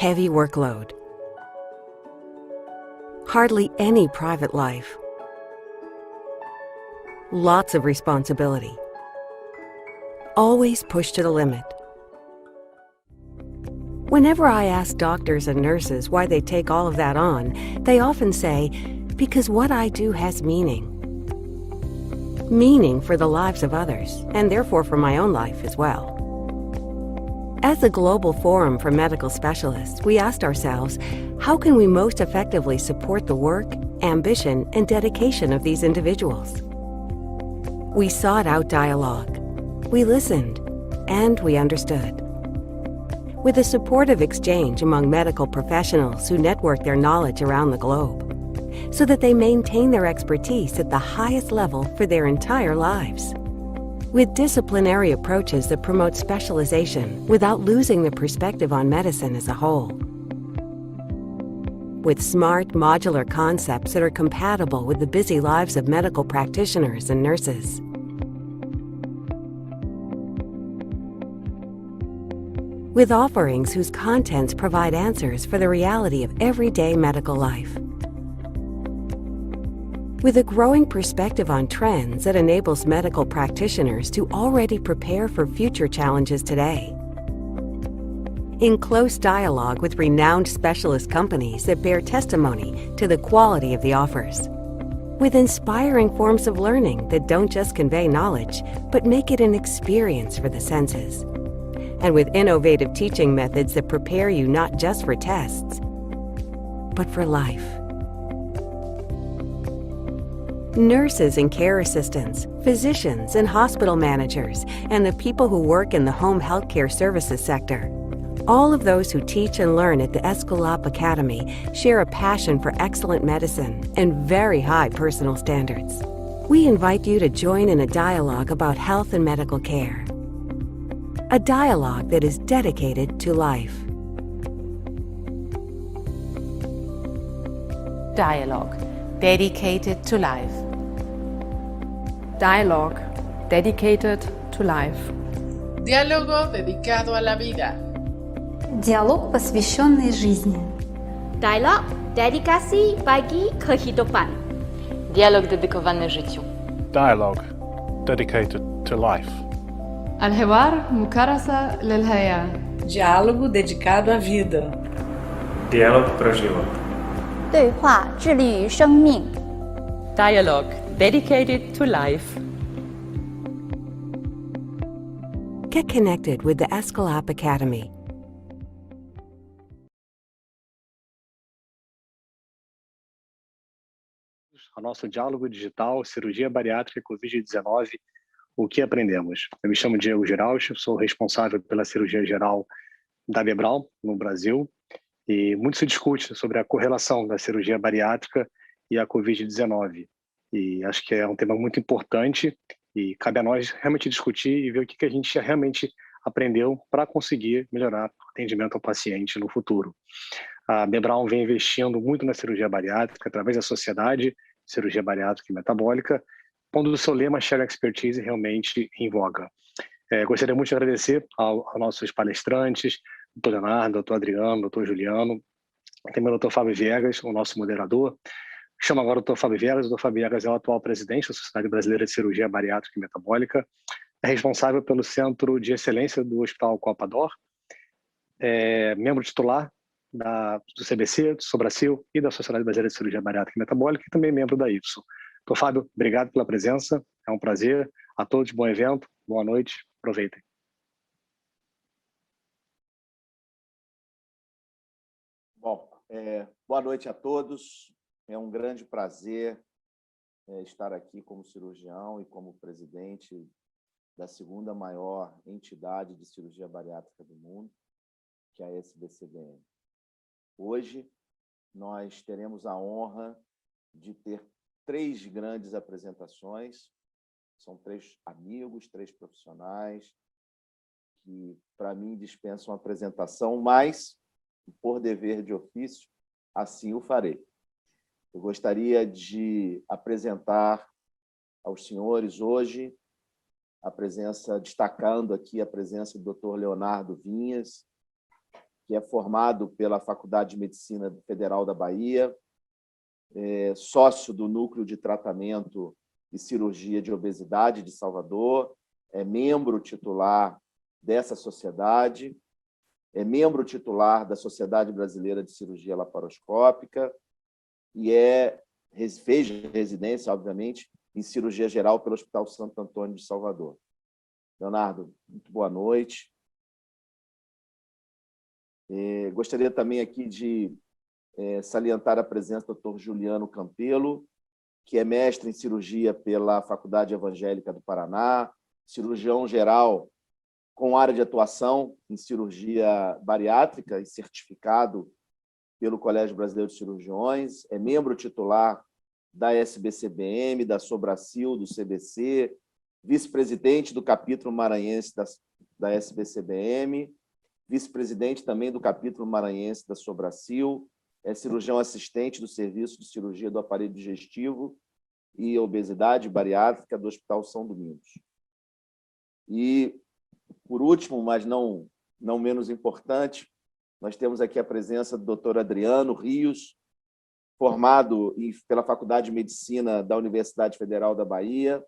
heavy workload. Hardly any private life. Lots of responsibility. Always pushed to the limit. Whenever I ask doctors and nurses why they take all of that on, they often say, because what I do has meaning. Meaning for the lives of others, and therefore for my own life as well. As a global forum for medical specialists, we asked ourselves, how can we most effectively support the work, ambition, and dedication of these individuals? We sought out dialogue. We listened, and we understood. With a supportive exchange among medical professionals who network their knowledge around the globe, so that they maintain their expertise at the highest level for their entire lives. With disciplinary approaches that promote specialization without losing the perspective on medicine as a whole. With smart, modular concepts that are compatible with the busy lives of medical practitioners and nurses. With offerings whose contents provide answers for the reality of everyday medical life. With a growing perspective on trends that enables medical practitioners to already prepare for future challenges today. In close dialogue with renowned specialist companies that bear testimony to the quality of the offers. With inspiring forms of learning that don't just convey knowledge, but make it an experience for the senses. And with innovative teaching methods that prepare you not just for tests, but for life. Nurses and care assistants, physicians and hospital managers, and the people who work in the home healthcare services sector. All of those who teach and learn at the Escalop Academy share a passion for excellent medicine and very high personal standards. We invite you to join in a dialogue about health and medical care. A dialogue that is dedicated to life. Dialogue, dedicated to life. Dialogue, dedicated to life. Diálogo dedicado a la vida. Dialog, посвященный жизни. Dialog, dedikasi bagi kehidupan. Dialog dedykowany życiu. Dialogue, dedicated to life. الحوار مكرسة للحياة. Diálogo dedicado à vida. Dialog pro život. 对话致力于生命。Dialogue, dedicated to life. Get connected with the Escalop Academy. A nosso diálogo digital, cirurgia bariátrica Covid-19, o que aprendemos? Eu me chamo Diego Girauchi, sou responsável pela cirurgia geral da Bebral, no Brasil, e muito se discute sobre a correlação da cirurgia bariátrica e a Covid-19. E acho que é um tema muito importante e cabe a nós realmente discutir e ver o que a gente realmente aprendeu para conseguir melhorar o atendimento ao paciente no futuro. A Bebral vem investindo muito na cirurgia bariátrica através da Sociedade de Cirurgia Bariátrica e Metabólica, pondo o seu lema Share Expertise realmente em voga. Gostaria muito de agradecer aos nossos palestrantes, Dr. Leonardo, Dr. Adriano, Dr. Juliano, também o Dr. Fábio Viegas, o nosso moderador. Chamo agora o Dr. Fábio Viegas. O Dr. Fábio Viegas é o atual presidente da Sociedade Brasileira de Cirurgia Bariátrica e Metabólica, é responsável pelo Centro de Excelência do Hospital Copa-Dor, é membro titular do CBC, do Sobracil e da Sociedade Brasileira de Cirurgia Bariátrica e Metabólica e também membro da IFSO. Dr. Fábio, obrigado pela presença, é um prazer. A todos, bom evento, boa noite, aproveitem. Bom, boa noite a todos. É um grande prazer estar aqui como cirurgião e como presidente da segunda maior entidade de cirurgia bariátrica do mundo, que é a SBCBM. Hoje, nós teremos a honra de ter 3 grandes apresentações. São 3 amigos, 3 profissionais que, para mim, dispensam a apresentação, mas, por dever de ofício, assim o farei. Eu gostaria de apresentar aos senhores hoje destacando aqui a presença do Dr. Leonardo Vinhas, que é formado pela Faculdade de Medicina Federal da Bahia, sócio do Núcleo de Tratamento e Cirurgia de Obesidade de Salvador, é membro titular dessa sociedade, é membro titular da Sociedade Brasileira de Cirurgia Laparoscópica e fez residência, obviamente, em cirurgia geral pelo Hospital Santo Antônio de Salvador. Leonardo, muito boa noite. Gostaria também aqui de salientar a presença do Dr. Juliano Campelo, que é mestre em cirurgia pela Faculdade Evangélica do Paraná, cirurgião geral com área de atuação em cirurgia bariátrica e certificado pelo Colégio Brasileiro de Cirurgiões, é membro titular da SBCBM, da Sobracil, do CBC, vice-presidente do capítulo maranhense da SBCBM, vice-presidente também do capítulo maranhense da Sobracil, é cirurgião assistente do Serviço de Cirurgia do Aparelho Digestivo e Obesidade Bariátrica do Hospital São Domingos. E, por último, mas não menos importante, nós temos aqui a presença do Dr. Adriano Rios, formado pela Faculdade de Medicina da Universidade Federal da Bahia,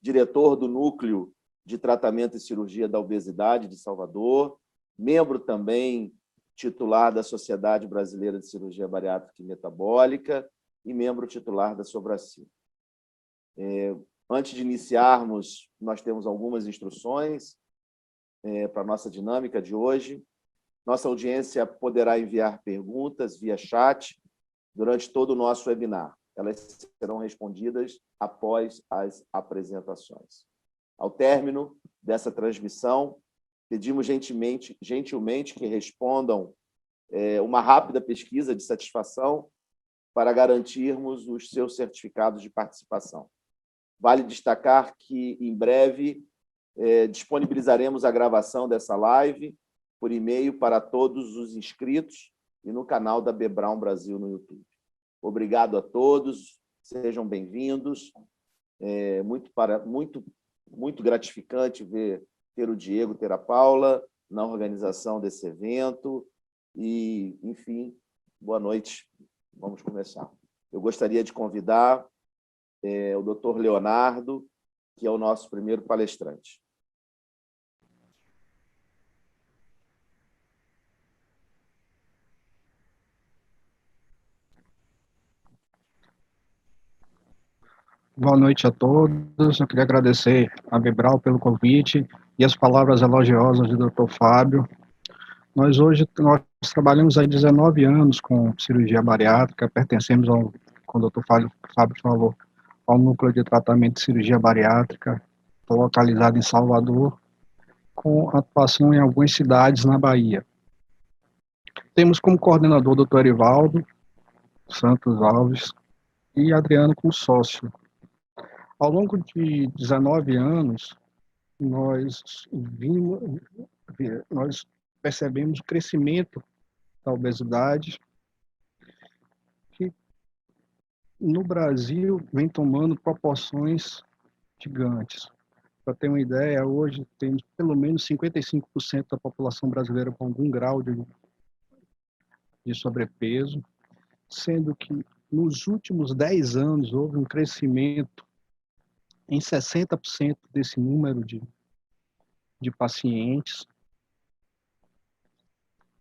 diretor do Núcleo de Tratamento e Cirurgia da Obesidade de Salvador, membro também titular da Sociedade Brasileira de Cirurgia Bariátrica e Metabólica e membro titular da Sobracil. Antes de iniciarmos, nós temos algumas instruções para a nossa dinâmica de hoje. Nossa audiência poderá enviar perguntas via chat durante todo o nosso webinar. Elas serão respondidas após as apresentações. Ao término dessa transmissão, pedimos gentilmente que respondam uma rápida pesquisa de satisfação para garantirmos os seus certificados de participação. Vale destacar que, em breve, disponibilizaremos a gravação dessa live por e-mail para todos os inscritos e no canal da Bebrown Brasil no YouTube. Obrigado a todos, sejam bem-vindos. Muito gratificante ter o Diego, ter a Paula na organização desse evento. E, enfim, boa noite. Vamos começar. Eu gostaria de convidar o Dr. Leonardo, que é o nosso primeiro palestrante. Boa noite a todos. Eu queria agradecer a Bebrown pelo convite e as palavras elogiosas do Dr. Fábio. Nós trabalhamos há 19 anos com cirurgia bariátrica, pertencemos como o Dr. Fábio falou, ao Núcleo de Tratamento de Cirurgia Bariátrica, localizado em Salvador, com atuação em algumas cidades na Bahia. Temos como coordenador o Dr. Erivaldo Santos Alves e Adriano como sócio. Ao longo de 19 anos, nós percebemos o crescimento da obesidade, que no Brasil vem tomando proporções gigantes. Para ter uma ideia, hoje temos pelo menos 55% da população brasileira com algum grau de sobrepeso, sendo que nos últimos 10 anos houve um crescimento em 60% desse número de pacientes,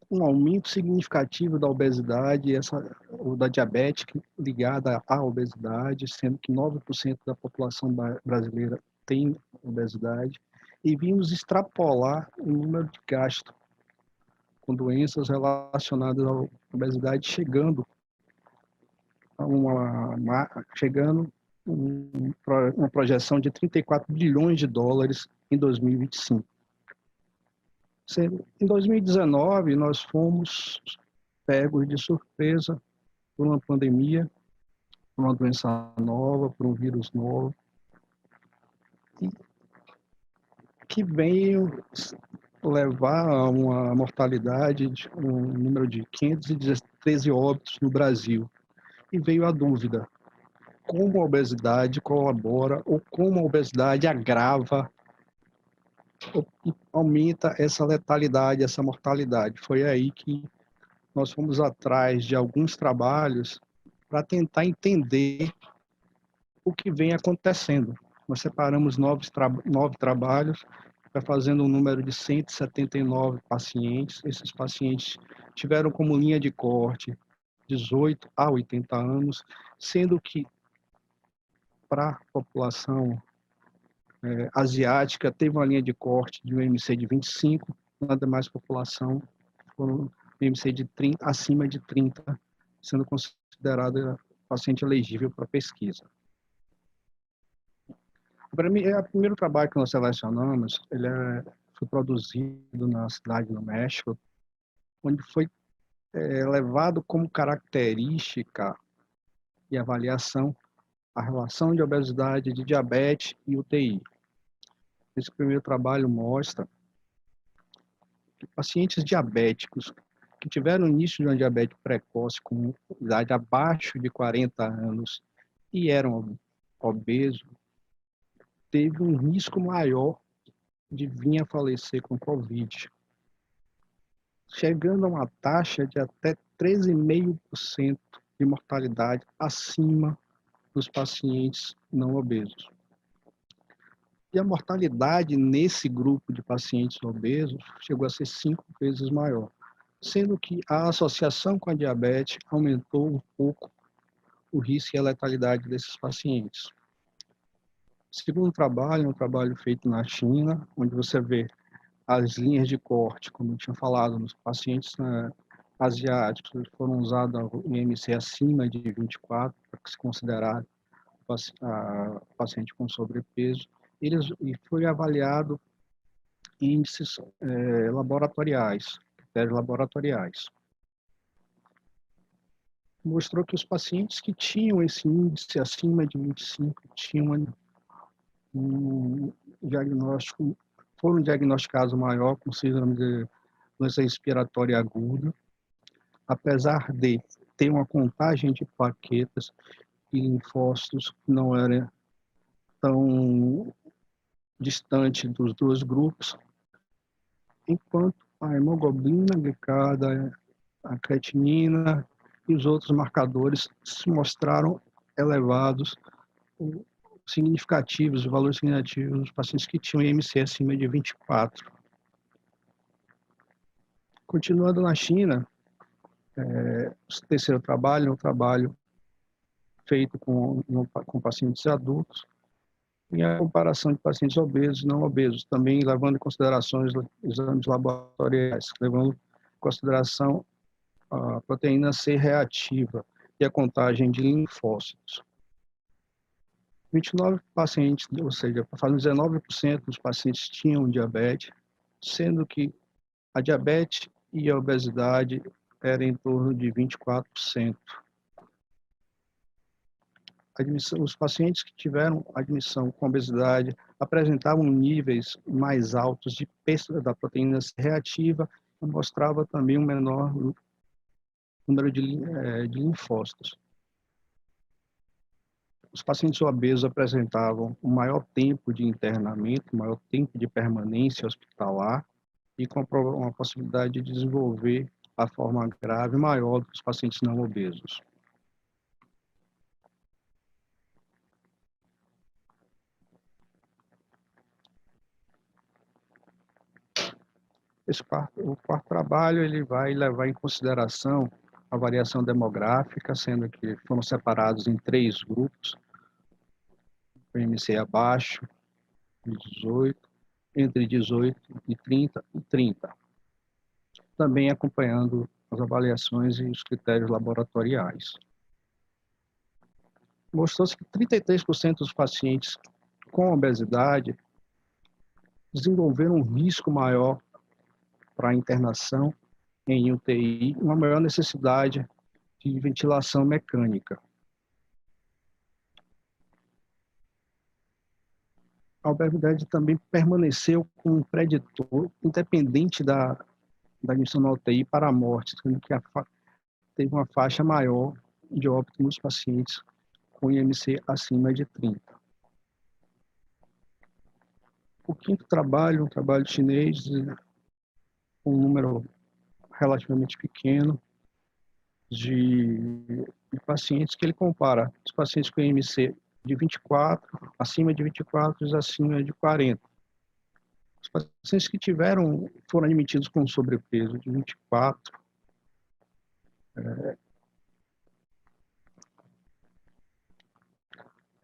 um aumento significativo da obesidade, ou da diabetes ligada à obesidade, sendo que 9% da população brasileira tem obesidade, e vimos extrapolar o número de gasto com doenças relacionadas à obesidade, chegando a uma projeção de 34 bilhões de dólares em 2025. Em 2019, nós fomos pegos de surpresa por uma pandemia, por uma doença nova, por um vírus novo, que veio levar a uma mortalidade, um número de 513 óbitos no Brasil. E veio a dúvida: como a obesidade colabora ou como a obesidade agrava aumenta essa letalidade, essa mortalidade. Foi aí que nós fomos atrás de alguns trabalhos para tentar entender o que vem acontecendo. Nós separamos nove trabalhos, fazendo um número de 179 pacientes. Esses pacientes tiveram como linha de corte 18 a 80 anos, sendo que para a população asiática teve uma linha de corte de um IMC de 25, na demais população foram IMC de 30, acima de 30, sendo considerada paciente elegível para pesquisa. Para mim, o primeiro trabalho que nós selecionamos, foi produzido na cidade do México, onde foi levado como característica e avaliação a relação de obesidade, de diabetes e UTI. Esse primeiro trabalho mostra que pacientes diabéticos que tiveram início de uma diabetes precoce com idade abaixo de 40 anos e eram obesos, teve um risco maior de vir a falecer com Covid, chegando a uma taxa de até 13,5% de mortalidade acima dos pacientes não obesos. E a mortalidade nesse grupo de pacientes obesos chegou a ser 5 vezes maior, sendo que a associação com a diabetes aumentou um pouco o risco e a letalidade desses pacientes. O segundo trabalho é um trabalho feito na China, onde você vê as linhas de corte, como eu tinha falado, nos pacientes asiáticos, foram usados o IMC acima de 24, para se considerar paciente com sobrepeso, e foi avaliado índices laboratoriais, critérios laboratoriais. Mostrou que os pacientes que tinham esse índice acima de 25 tinham um diagnóstico, foram diagnosticados maior com síndrome de doença respiratória aguda, apesar de ter uma contagem de plaquetas e linfócitos que não era tão distante dos dois grupos, enquanto a hemoglobina glicada, a creatinina e os outros marcadores se mostraram elevados, significativos, valores significativos dos pacientes que tinham IMC acima de 24. Continuando na China, o terceiro trabalho é um trabalho feito com pacientes adultos, e a comparação de pacientes obesos e não obesos, também levando em consideração os exames laboratoriais, levando em consideração a proteína C reativa e a contagem de linfócitos. 29 pacientes, ou seja, fazendo 19% dos pacientes tinham diabetes, sendo que a diabetes e a obesidade eram em torno de 24%. Os pacientes que tiveram admissão com obesidade apresentavam níveis mais altos da proteína C reativa e mostrava também um menor número de linfócitos. Os pacientes obesos apresentavam um maior tempo de internamento, um maior tempo de permanência hospitalar e com uma possibilidade de desenvolver a forma grave maior dos pacientes não obesos. O quarto trabalho ele vai levar em consideração a variação demográfica, sendo que foram separados em 3 grupos, o IMC abaixo de 18, entre 18 e 30, também acompanhando as avaliações e os critérios laboratoriais. Mostrou-se que 33% dos pacientes com obesidade desenvolveram um risco maior para a internação em UTI, uma maior necessidade de ventilação mecânica. A obesidade também permaneceu como um preditor, independente da admissão na UTI, para a morte, sendo que teve uma faixa maior de óbito nos pacientes com IMC acima de 30. O quinto trabalho, um trabalho chinês, com um número relativamente pequeno de pacientes, que ele compara os pacientes com IMC de 24, acima de 24 e acima de 40. Os pacientes que foram admitidos com sobrepeso de 24,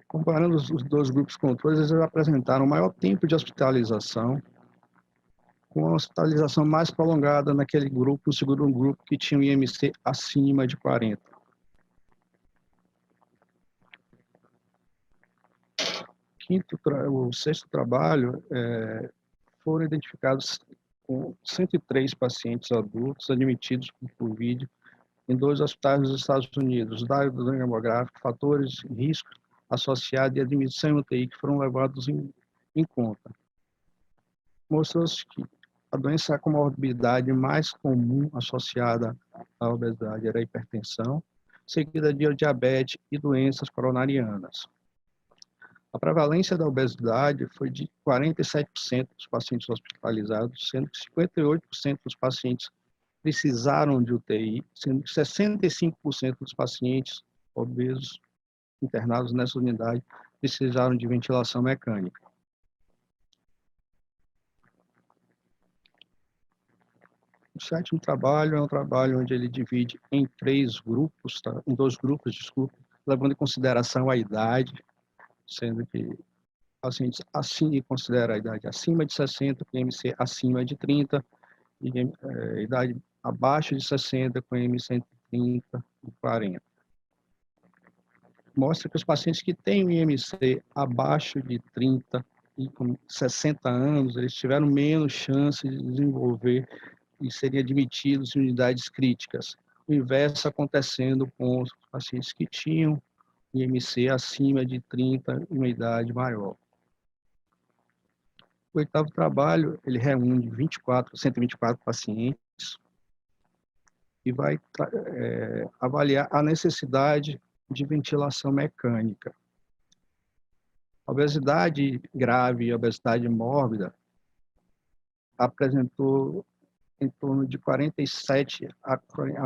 comparando os dois grupos controles, eles apresentaram maior tempo de hospitalização, com a hospitalização mais prolongada naquele grupo, no segundo grupo, que tinha um IMC acima de 40. O sexto trabalho, foram identificados com 103 pacientes adultos admitidos por Covid em 2 hospitais dos Estados Unidos, dados demográficos, fatores de risco associados e admissão em UTI que foram levados em conta. Mostrou-se que a doença com morbidade mais comum associada à obesidade era a hipertensão, seguida de diabetes e doenças coronarianas. A prevalência da obesidade foi de 47% dos pacientes hospitalizados, sendo que 58% dos pacientes precisaram de UTI, sendo que 65% dos pacientes obesos internados nessa unidade precisaram de ventilação mecânica. O sétimo trabalho é um trabalho onde ele divide em 2 grupos, levando em consideração a idade, sendo que pacientes assim considera a idade acima de 60, com IMC acima de 30, e idade abaixo de 60, com IMC entre 30 e 40. Mostra que os pacientes que têm o IMC abaixo de 30 e com 60 anos, eles tiveram menos chance de desenvolver e serem admitidos em unidades críticas. O inverso acontecendo com os pacientes que tinham IMC acima de 30 e uma idade maior. O oitavo trabalho, ele reúne 124 pacientes e vai avaliar a necessidade de ventilação mecânica. A obesidade grave e a obesidade mórbida apresentou em torno de 47% a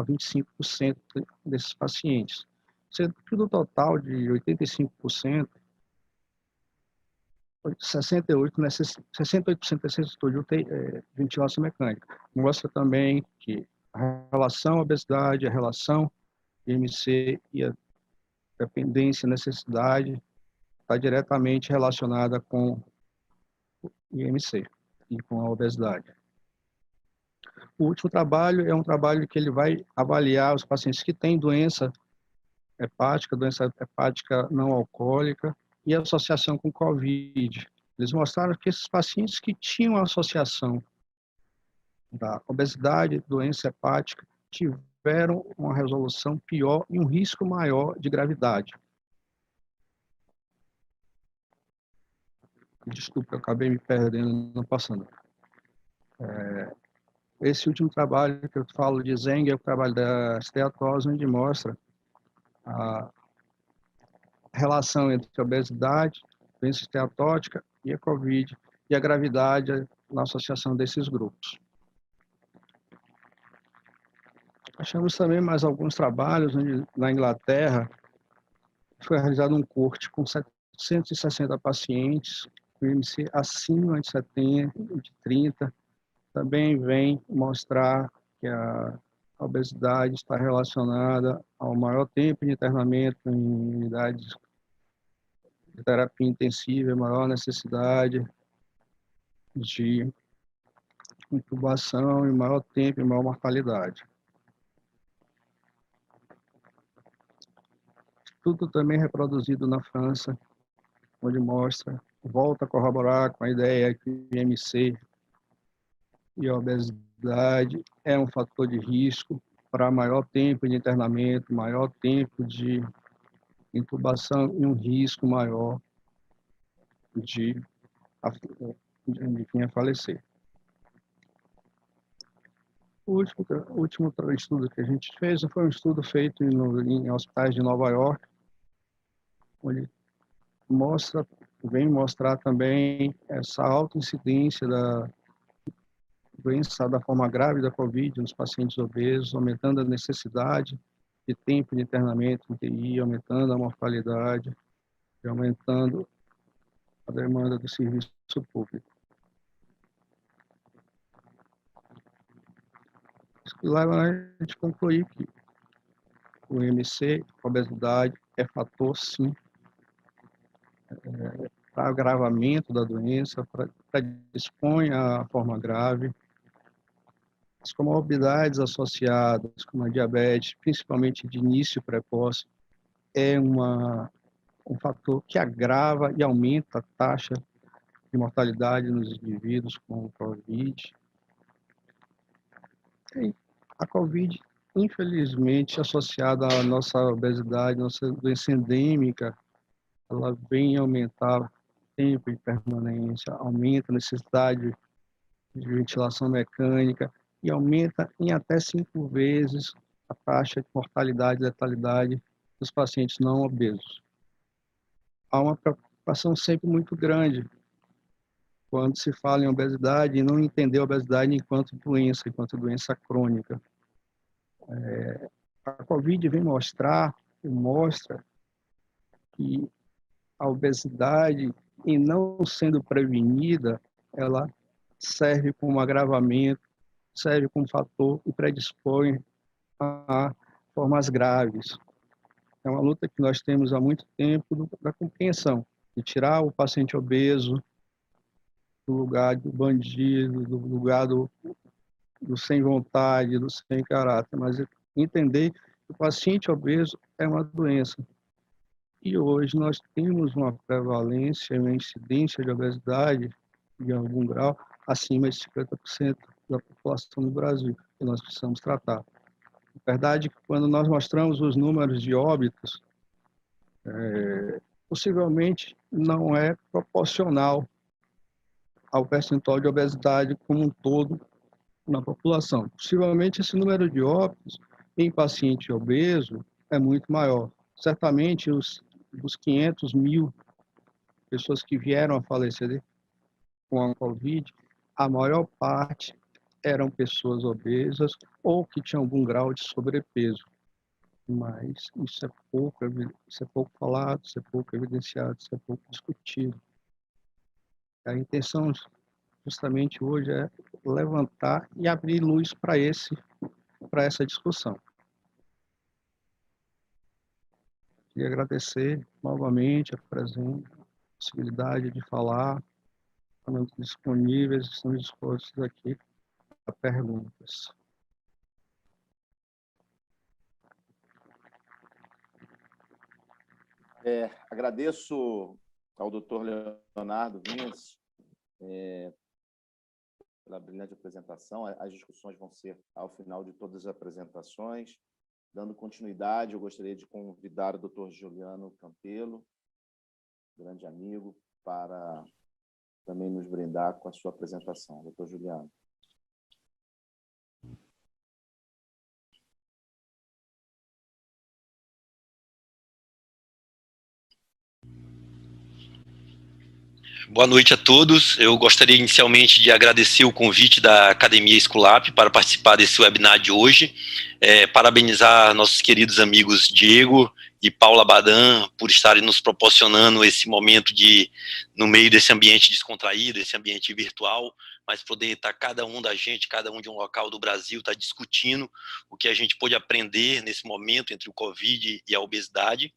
25% desses pacientes, sendo que do total de 85%, 68% necessitou de ventilação mecânica. Mostra também que a relação obesidade, a relação IMC e a dependência e necessidade está diretamente relacionada com o IMC e com a obesidade. O último trabalho é um trabalho que ele vai avaliar os pacientes que têm doença hepática não alcoólica e associação com Covid. Eles mostraram que esses pacientes que tinham associação da obesidade, doença hepática, tiveram uma resolução pior e um risco maior de gravidade. Desculpa, eu acabei me perdendo, não passando. Esse último trabalho que eu falo de Zeng é o trabalho da esteatose, onde mostra a relação entre a obesidade, doença esteatótica e a Covid, e a gravidade na associação desses grupos. Achamos também mais alguns trabalhos onde, na Inglaterra, foi realizado um corte com 760 pacientes, com IMC acima de 70, de 30, também vem mostrar que a obesidade está relacionada ao maior tempo de internamento em unidades de terapia intensiva, maior necessidade de intubação e maior tempo e maior mortalidade. Estudo também reproduzido na França, onde volta a corroborar com a ideia que o IMC e a obesidade é um fator de risco para maior tempo de internamento, maior tempo de intubação e um risco maior de vir a falecer. O último estudo que a gente fez foi um estudo feito em hospitais de Nova York, onde mostra vem mostrar também essa alta incidência da doença da forma grave da Covid nos pacientes obesos, aumentando a necessidade de tempo de internamento em UTI, aumentando a mortalidade e aumentando a demanda do serviço público. Isso que leva a gente a concluir que o IMC, a obesidade, é fator, sim, para agravamento da doença, para dispõe a forma grave. As comorbidades associadas com a diabetes, principalmente de início precoce, é um fator que agrava e aumenta a taxa de mortalidade nos indivíduos com Covid. E a Covid, infelizmente, associada à nossa obesidade, nossa doença endêmica, ela vem aumentar o tempo de permanência, aumenta a necessidade de ventilação mecânica e aumenta em até 5 vezes a taxa de mortalidade e letalidade dos pacientes não obesos. Há uma preocupação sempre muito grande quando se fala em obesidade e não entender a obesidade enquanto doença crônica. A Covid vem mostra que a obesidade, em não sendo prevenida, ela serve como agravamento, serve como fator e predispõe a formas graves. É uma luta que nós temos há muito tempo da compreensão, de tirar o paciente obeso do lugar do bandido, do lugar do sem vontade, do sem caráter, mas entender que o paciente obeso é uma doença. E hoje nós temos uma prevalência, uma incidência de obesidade, de algum grau, acima de 50% da população do Brasil, que nós precisamos tratar. A verdade é que quando nós mostramos os números de óbitos, possivelmente não é proporcional ao percentual de obesidade como um todo na população. Possivelmente esse número de óbitos em paciente obeso é muito maior. Certamente os 500 mil pessoas que vieram a falecer com a Covid, a maior parte eram pessoas obesas ou que tinham algum grau de sobrepeso. Mas isso é pouco falado, isso é pouco evidenciado, isso é pouco discutido. A intenção justamente hoje é levantar e abrir luz para essa discussão. Queria agradecer novamente a presença, a possibilidade de falar, estamos disponíveis, estamos dispostos aqui a perguntas. Agradeço ao Dr. Leonardo Vinhas pela brilhante apresentação. As discussões vão ser ao final de todas as apresentações. Dando continuidade, eu gostaria de convidar o Dr. Juliano Campelo, grande amigo, para também nos brindar com a sua apresentação. Dr. Juliano. Boa noite a todos. Eu gostaria inicialmente de agradecer o convite da Academia Esculap para participar desse webinar de hoje. Parabenizar nossos queridos amigos Diego e Paula Badan por estarem nos proporcionando esse momento no meio desse ambiente descontraído, esse ambiente virtual, mas poder estar cada um de um local do Brasil, estar discutindo o que a gente pôde aprender nesse momento entre o Covid e a obesidade.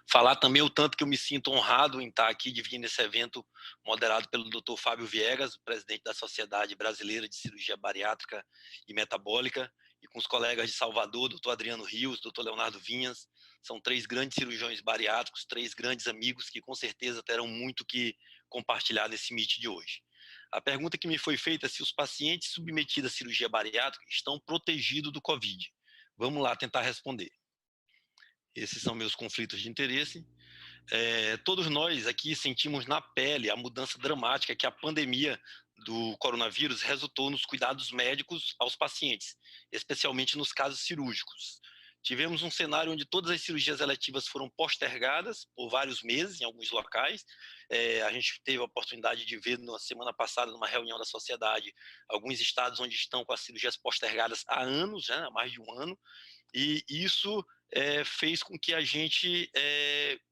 Falar também o tanto que eu me sinto honrado em estar aqui dividindo esse evento moderado pelo Dr. Fábio Viegas, o presidente da Sociedade Brasileira de Cirurgia Bariátrica e Metabólica, e com os colegas de Salvador, Dr. Adriano Rios, Dr. Leonardo Vinhas. São 3 grandes cirurgiões bariátricos, 3 grandes amigos que com certeza terão muito que compartilhar nesse meet de hoje. A pergunta que me foi feita é se os pacientes submetidos à cirurgia bariátrica estão protegidos do Covid. Vamos lá tentar responder. Esses são meus conflitos de interesse. Todos nós aqui sentimos na pele a mudança dramática que a pandemia do coronavírus resultou nos cuidados médicos aos pacientes, especialmente nos casos cirúrgicos. tivemos um cenário onde todas as cirurgias eletivas foram postergadas por vários meses em alguns locais. A gente teve a oportunidade de ver na semana passada, numa reunião da sociedade, alguns estados onde estão com as cirurgias postergadas há anos, há mais de um ano, e isso fez com que a gente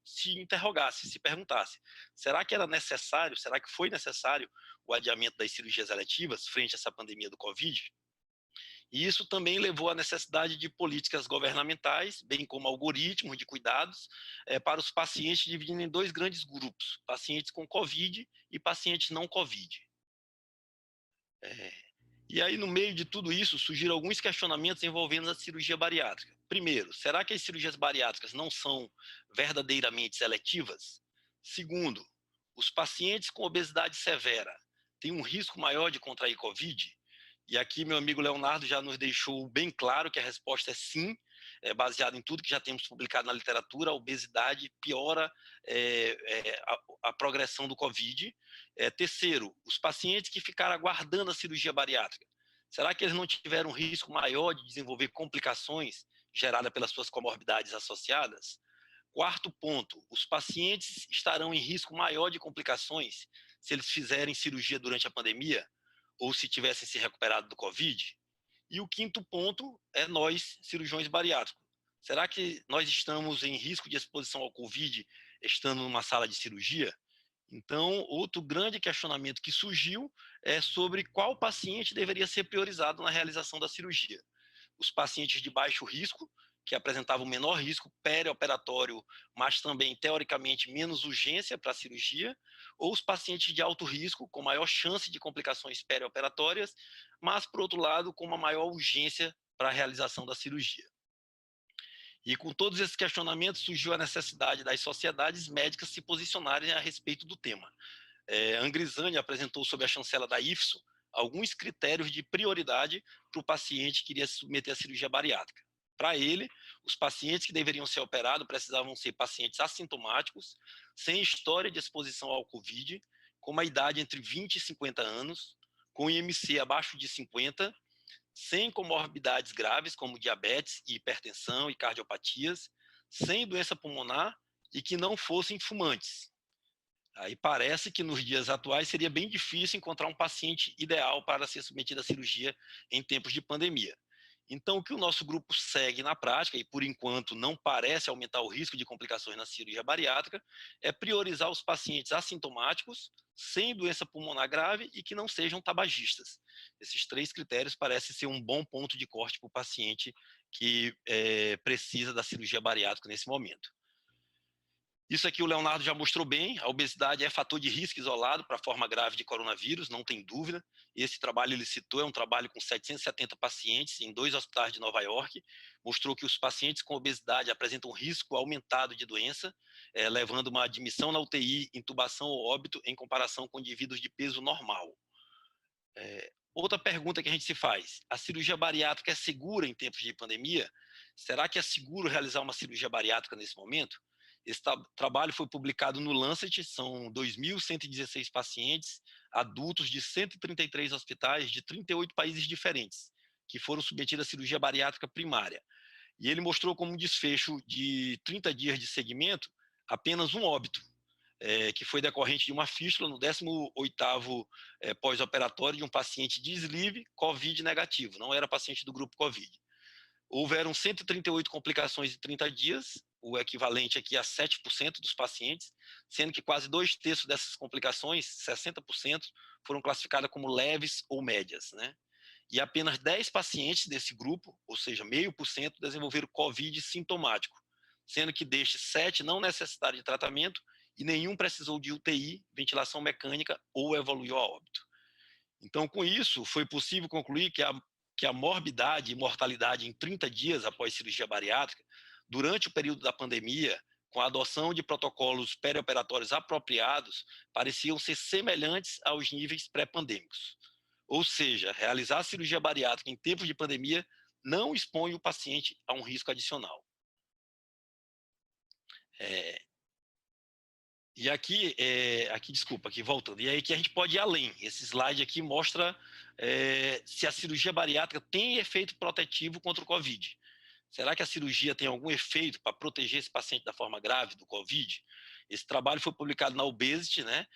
se interrogasse, se perguntasse, será que era necessário, será que foi necessário o adiamento das cirurgias eletivas frente a essa pandemia do Covid? E isso também levou à necessidade de políticas governamentais, bem como algoritmos de cuidados para os pacientes, dividindo em dois grandes grupos, pacientes com Covid e pacientes não Covid. E aí, no meio de tudo isso, surgiram alguns questionamentos envolvendo a cirurgia bariátrica. Primeiro, será que as cirurgias bariátricas não são verdadeiramente seletivas? Segundo, os pacientes com obesidade severa têm um risco maior de contrair Covid? E aqui meu amigo Leonardo já nos deixou bem claro que a resposta é sim, baseado em tudo que já temos publicado na literatura. A obesidade piora a progressão do Covid. Terceiro, os pacientes que ficaram aguardando a cirurgia bariátrica, será que eles não tiveram um risco maior de desenvolver complicações geradas pelas suas comorbidades associadas? Quarto ponto, os pacientes estarão em risco maior de complicações se eles fizerem cirurgia durante a pandemia ou se tivessem se recuperado do Covid? E o quinto ponto é nós, cirurgiões bariátricos. Será que nós estamos em risco de exposição ao Covid estando numa sala de cirurgia? Então, outro grande questionamento que surgiu é sobre qual paciente deveria ser priorizado na realização da cirurgia. Os pacientes de baixo risco, que apresentavam menor risco perioperatório, mas também, teoricamente, menos urgência para a cirurgia, ou os pacientes de alto risco, com maior chance de complicações perioperatórias, mas, por outro lado, com uma maior urgência para a realização da cirurgia. E com todos esses questionamentos, surgiu a necessidade das sociedades médicas se posicionarem a respeito do tema. Angrisani apresentou, sob a chancela da IFSO, alguns critérios de prioridade para o paciente que iria se submeter à cirurgia bariátrica. Para ele, os pacientes que deveriam ser operados precisavam ser pacientes assintomáticos, sem história de exposição ao Covid, com uma idade entre 20 e 50 anos, com IMC abaixo de 50, sem comorbidades graves como diabetes, hipertensão e cardiopatias, sem doença pulmonar e que não fossem fumantes. Aí parece que nos dias atuais seria bem difícil encontrar um paciente ideal para ser submetido à cirurgia em tempos de pandemia. Então, o que o nosso grupo segue na prática, e por enquanto não parece aumentar o risco de complicações na cirurgia bariátrica, é priorizar os pacientes assintomáticos, sem doença pulmonar grave e que não sejam tabagistas. Esses três critérios parecem ser um bom ponto de corte para o paciente que precisa da cirurgia bariátrica nesse momento. Isso aqui o Leonardo já mostrou bem, a obesidade é fator de risco isolado para a forma grave de coronavírus, não tem dúvida. Esse trabalho ele citou, é um trabalho com 770 pacientes em 2 hospitais de Nova York, mostrou que os pacientes com obesidade apresentam um risco aumentado de doença, levando uma admissão na UTI, intubação ou óbito em comparação com indivíduos de peso normal. Outra pergunta que a gente se faz, a cirurgia bariátrica é segura em tempos de pandemia? Será que é seguro realizar uma cirurgia bariátrica nesse momento? Esse trabalho foi publicado no Lancet, são 2.116 pacientes, adultos de 133 hospitais de 38 países diferentes, que foram submetidos à cirurgia bariátrica primária. E ele mostrou como um desfecho de 30 dias de segmento, apenas um óbito, que foi decorrente de uma fístula no 18º pós-operatório de um paciente de sleeve Covid negativo, não era paciente do grupo Covid. Houveram 138 complicações em 30 dias, o equivalente aqui a 7% dos pacientes, sendo que quase 2/3 dessas complicações, 60%, foram classificadas como leves ou médias, né? E apenas 10 pacientes desse grupo, ou seja, 0,5%, desenvolveram Covid sintomático, sendo que destes 7 não necessitaram de tratamento e nenhum precisou de UTI, ventilação mecânica ou evoluiu a óbito. Então, com isso, foi possível concluir que a morbidade e mortalidade em 30 dias após cirurgia bariátrica, durante o período da pandemia, com a adoção de protocolos perioperatórios apropriados, pareciam ser semelhantes aos níveis pré-pandêmicos. Ou seja, realizar a cirurgia bariátrica em tempos de pandemia não expõe o paciente a um risco adicional. E aqui voltando, e aí que a gente pode ir além. Esse slide aqui mostra se a cirurgia bariátrica tem efeito protetivo contra o Covid. Será que a cirurgia tem algum efeito para proteger esse paciente da forma grave do COVID? Esse trabalho foi publicado na Obesity, né,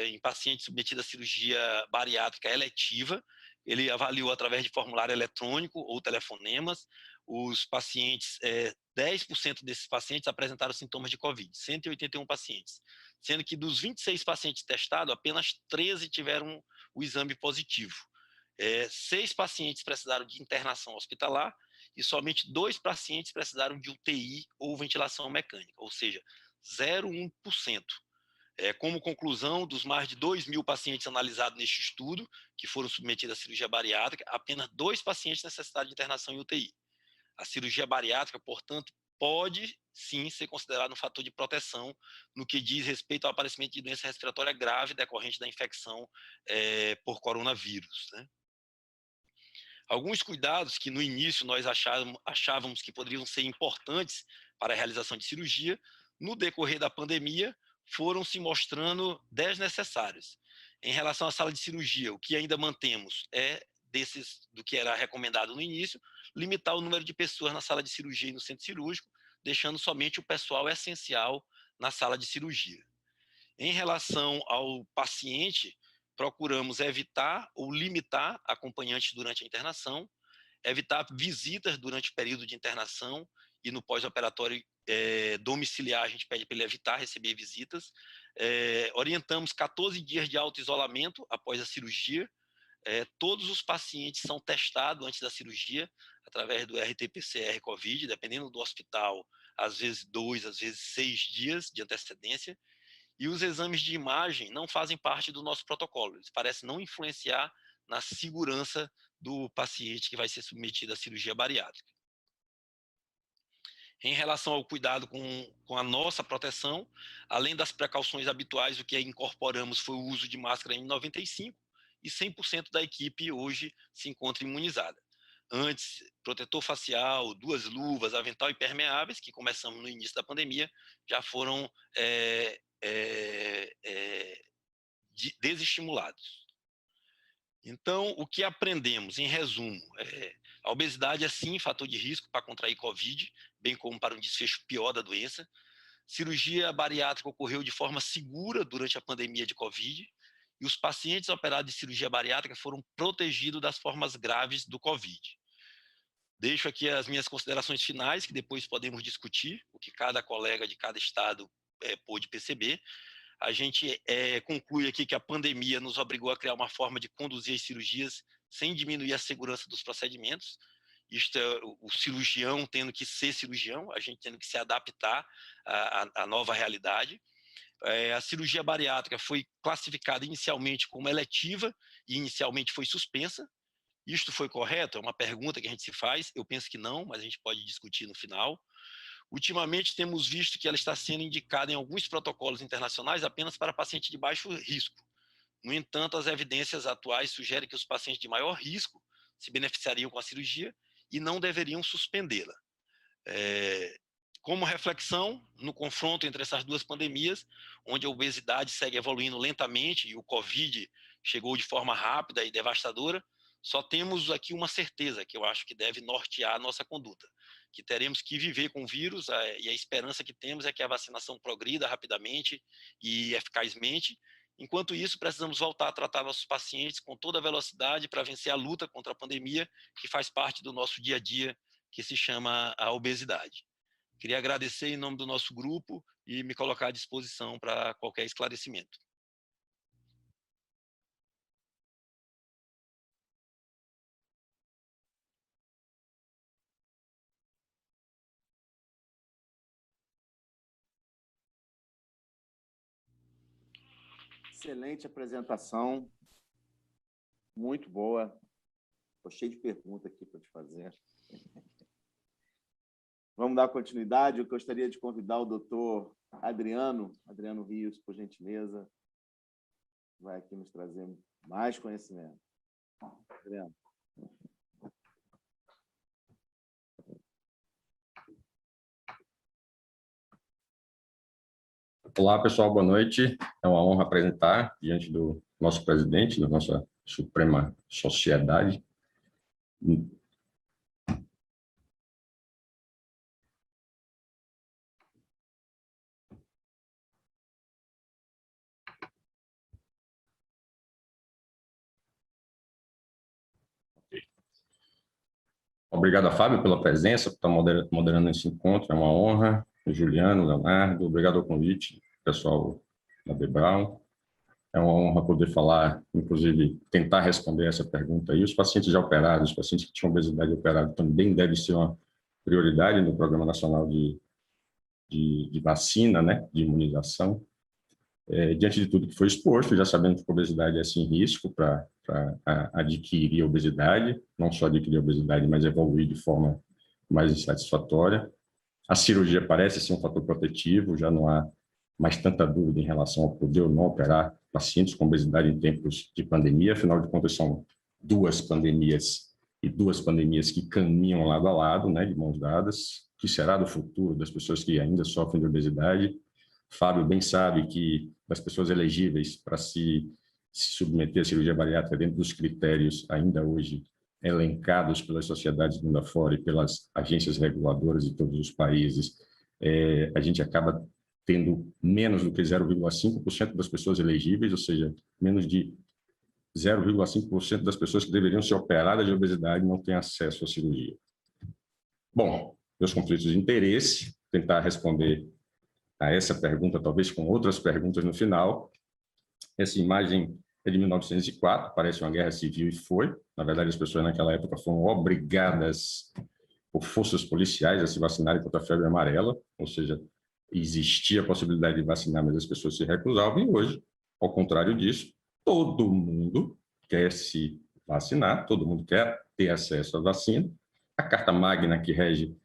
em pacientes submetidos à cirurgia bariátrica eletiva. Ele avaliou através de formulário eletrônico ou telefonemas. Os pacientes, 10% desses pacientes apresentaram sintomas de COVID, 181 pacientes, sendo que dos 26 pacientes testados, apenas 13 tiveram o exame positivo. 6 pacientes precisaram de internação hospitalar e somente 2 pacientes precisaram de UTI ou ventilação mecânica, ou seja, 0,1%. Como conclusão, dos mais de 2.000 pacientes analisados neste estudo, que foram submetidos à cirurgia bariátrica, apenas 2 pacientes necessitaram de internação em UTI. A cirurgia bariátrica, portanto, pode sim ser considerada um fator de proteção no que diz respeito ao aparecimento de doença respiratória grave decorrente da infecção por coronavírus, né? Alguns cuidados que no início nós achávamos que poderiam ser importantes para a realização de cirurgia, no decorrer da pandemia, foram se mostrando desnecessários. Em relação à sala de cirurgia, o que ainda mantemos do que era recomendado no início, limitar o número de pessoas na sala de cirurgia e no centro cirúrgico, deixando somente o pessoal essencial na sala de cirurgia. Em relação ao paciente, procuramos evitar ou limitar acompanhantes durante a internação, evitar visitas durante o período de internação e no pós-operatório domiciliar, a gente pede para ele evitar receber visitas. Orientamos 14 dias de auto-isolamento após a cirurgia. Todos os pacientes são testados antes da cirurgia, através do RT-PCR COVID, dependendo do hospital, às vezes 2, às vezes 6 dias de antecedência. E os exames de imagem não fazem parte do nosso protocolo, eles parecem não influenciar na segurança do paciente que vai ser submetido à cirurgia bariátrica. Em relação ao cuidado com a nossa proteção, além das precauções habituais, o que incorporamos foi o uso de máscara N95 e 100% da equipe hoje se encontra imunizada. Antes, protetor facial, 2 luvas, avental impermeáveis, que começamos no início da pandemia, já foram desestimulados. Então, o que aprendemos, em resumo, a obesidade é sim fator de risco para contrair COVID, bem como para um desfecho pior da doença. Cirurgia bariátrica ocorreu de forma segura durante a pandemia de COVID e os pacientes operados de cirurgia bariátrica foram protegidos das formas graves do COVID. Deixo aqui as minhas considerações finais, que depois podemos discutir, o que cada colega de cada estado pôde perceber. A gente conclui aqui que a pandemia nos obrigou a criar uma forma de conduzir as cirurgias sem diminuir a segurança dos procedimentos. Isto é o cirurgião tendo que ser cirurgião, a gente tendo que se adaptar à nova realidade. A cirurgia bariátrica foi classificada inicialmente como eletiva e inicialmente foi suspensa. Isto foi correto? É uma pergunta que a gente se faz. Eu penso que não, mas a gente pode discutir no final. Ultimamente, temos visto que ela está sendo indicada em alguns protocolos internacionais apenas para pacientes de baixo risco. No entanto, as evidências atuais sugerem que os pacientes de maior risco se beneficiariam com a cirurgia e não deveriam suspendê-la. Como reflexão, no confronto entre essas duas pandemias, onde a obesidade segue evoluindo lentamente e o COVID chegou de forma rápida e devastadora, só temos aqui uma certeza que eu acho que deve nortear a nossa conduta, que teremos que viver com o vírus e a esperança que temos é que a vacinação progrida rapidamente e eficazmente. Enquanto isso, precisamos voltar a tratar nossos pacientes com toda a velocidade para vencer a luta contra a pandemia, que faz parte do nosso dia a dia, que se chama a obesidade. Queria agradecer em nome do nosso grupo e me colocar à disposição para qualquer esclarecimento. Excelente apresentação, muito boa. Estou cheio de perguntas aqui para te fazer. Vamos dar continuidade. Eu gostaria de convidar o doutor Adriano Rios, por gentileza, vai aqui nos trazer mais conhecimento. Adriano. Olá, pessoal, boa noite. É uma honra apresentar diante do nosso presidente, da nossa Suprema Sociedade, Obrigado a Fábio pela presença, por estar moderando esse encontro, é uma honra. Juliano, Leonardo, obrigado ao convite, pessoal da Bebral. É uma honra poder falar, inclusive, tentar responder essa pergunta aí. Os pacientes já operados, os pacientes que tinham obesidade operada também deve ser uma prioridade no Programa Nacional de Vacina, né, de imunização. Diante de tudo que foi exposto, já sabemos que a obesidade é, sim, risco para adquirir obesidade, não só adquirir obesidade, mas evoluir de forma mais insatisfatória. A cirurgia parece ser um fator protetivo, já não há mais tanta dúvida em relação ao poder ou não operar pacientes com obesidade em tempos de pandemia. Afinal de contas, são duas pandemias e duas pandemias que caminham lado a lado, né, de mãos dadas. O que será do futuro das pessoas que ainda sofrem de obesidade? Fábio bem sabe que das pessoas elegíveis para se submeter à cirurgia bariátrica dentro dos critérios ainda hoje elencados pelas sociedades do mundo afora e pelas agências reguladoras de todos os países, a gente acaba tendo menos do que 0,5% das pessoas elegíveis, ou seja, menos de 0,5% das pessoas que deveriam ser operadas de obesidade não têm acesso à cirurgia. Bom, meus conflitos de interesse, tentar responder a essa pergunta, talvez com outras perguntas no final. Essa imagem é de 1904, parece uma guerra civil e foi. Na verdade, as pessoas naquela época foram obrigadas por forças policiais a se vacinarem contra a febre amarela, ou seja, existia a possibilidade de vacinar, mas as pessoas se recusavam. E hoje, ao contrário disso, todo mundo quer se vacinar, todo mundo quer ter acesso à vacina. A Carta Magna que rege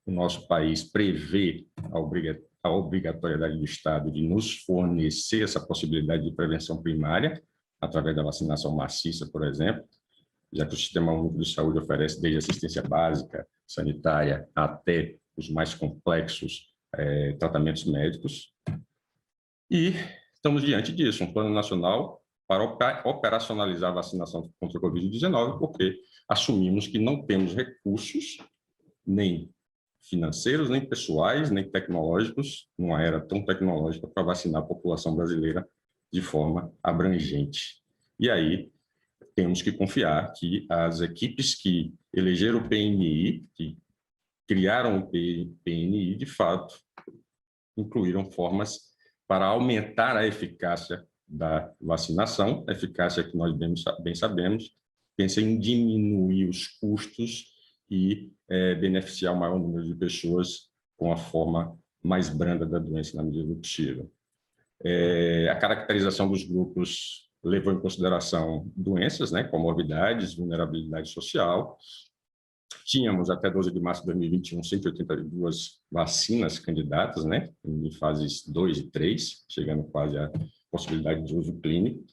o nosso país prevê a obrigatoriedade do Estado de nos fornecer essa possibilidade de prevenção primária, através da vacinação maciça, por exemplo, já que o Sistema Único de Saúde oferece desde assistência básica, sanitária, até os mais complexos tratamentos médicos. E estamos diante disso, um plano nacional para operacionalizar a vacinação contra a Covid-19, porque assumimos que não temos recursos, nem financeiros, nem pessoais, nem tecnológicos, numa era tão tecnológica, para vacinar a população brasileira de forma abrangente. E aí temos que confiar que as equipes que elegeram o PNI, que criaram o PNI, de fato, incluíram formas para aumentar a eficácia da vacinação, a eficácia que nós bem sabemos, pensa em diminuir os custos e beneficiar o maior número de pessoas com a forma mais branda da doença na medida do possível. A caracterização dos grupos levou em consideração doenças, né, comorbidades, vulnerabilidade social. Tínhamos, até 12 de março de 2021, 182 vacinas candidatas, né, em fases 2 e 3, chegando quase à possibilidade de uso clínico.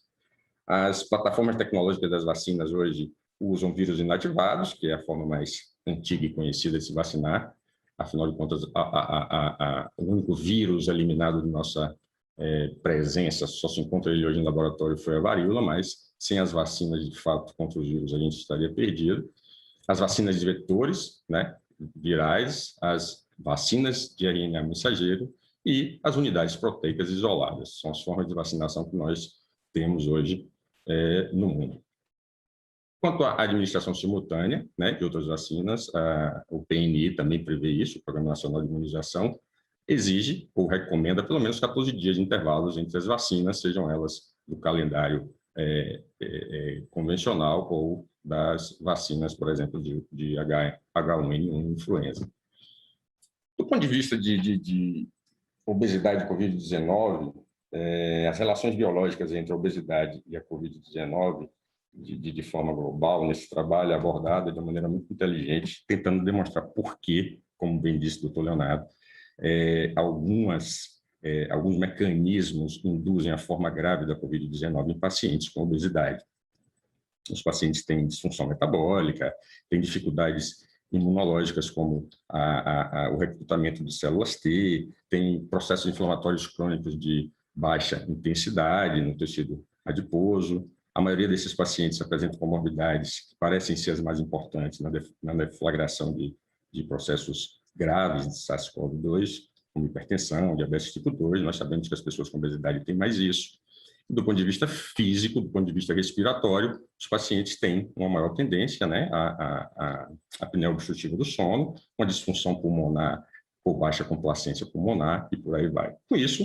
As plataformas tecnológicas das vacinas hoje usam vírus inativados, que é a forma mais antiga e conhecida de se vacinar. Afinal de contas, o único vírus eliminado de nossa presença, só se encontra ele hoje em laboratório, foi a varíola, mas sem as vacinas, de fato, contra os vírus, a gente estaria perdido. As vacinas de vetores, né, virais, as vacinas de RNA mensageiro e as unidades proteicas isoladas. São as formas de vacinação que nós temos hoje no mundo. Quanto à administração simultânea, né, de outras vacinas, o PNI também prevê isso, o Programa Nacional de Imunização, exige ou recomenda pelo menos 14 dias de intervalos entre as vacinas, sejam elas do calendário convencional ou das vacinas, por exemplo, de H1N1 influenza. Do ponto de vista de obesidade e Covid-19, as relações biológicas entre a obesidade e a Covid-19, de forma global, nesse trabalho abordado de uma maneira muito inteligente, tentando demonstrar por que, como bem disse o Dr. Leonardo, alguns mecanismos induzem a forma grave da Covid-19 em pacientes com obesidade. Os pacientes têm disfunção metabólica, têm dificuldades imunológicas, como o recrutamento de células T, têm processos inflamatórios crônicos de baixa intensidade no tecido adiposo. A maioria desses pacientes apresentam comorbidades que parecem ser as mais importantes na deflagração de processos graves de SARS-CoV-2, como hipertensão, diabetes tipo 2. Nós sabemos que as pessoas com obesidade têm mais isso. Do ponto de vista físico, do ponto de vista respiratório, os pacientes têm uma maior tendência, né, à apneia obstrutiva do sono, uma disfunção pulmonar por baixa complacência pulmonar e por aí vai. Com isso,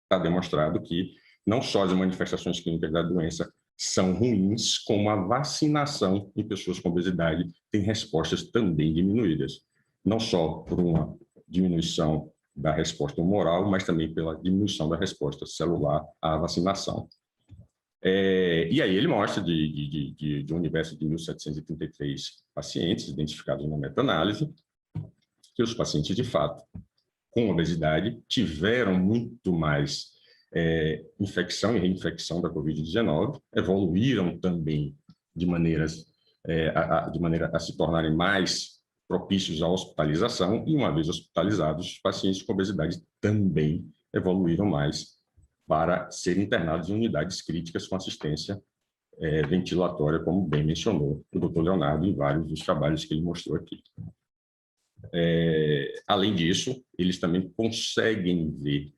está demonstrado que não só as manifestações clínicas da doença são ruins, como a vacinação em pessoas com obesidade tem respostas também diminuídas. Não só por uma diminuição da resposta humoral, mas também pela diminuição da resposta celular à vacinação. E aí ele mostra de um universo de 1.733 pacientes identificados na meta-análise, que os pacientes, de fato, com obesidade, tiveram muito mais infecção e reinfecção da Covid-19, evoluíram também de maneira a se tornarem mais propícios à hospitalização, e uma vez hospitalizados, os pacientes com obesidade também evoluíram mais para serem internados em unidades críticas com assistência ventilatória, como bem mencionou o Dr. Leonardo em vários dos trabalhos que ele mostrou aqui. Além disso, eles também conseguem ver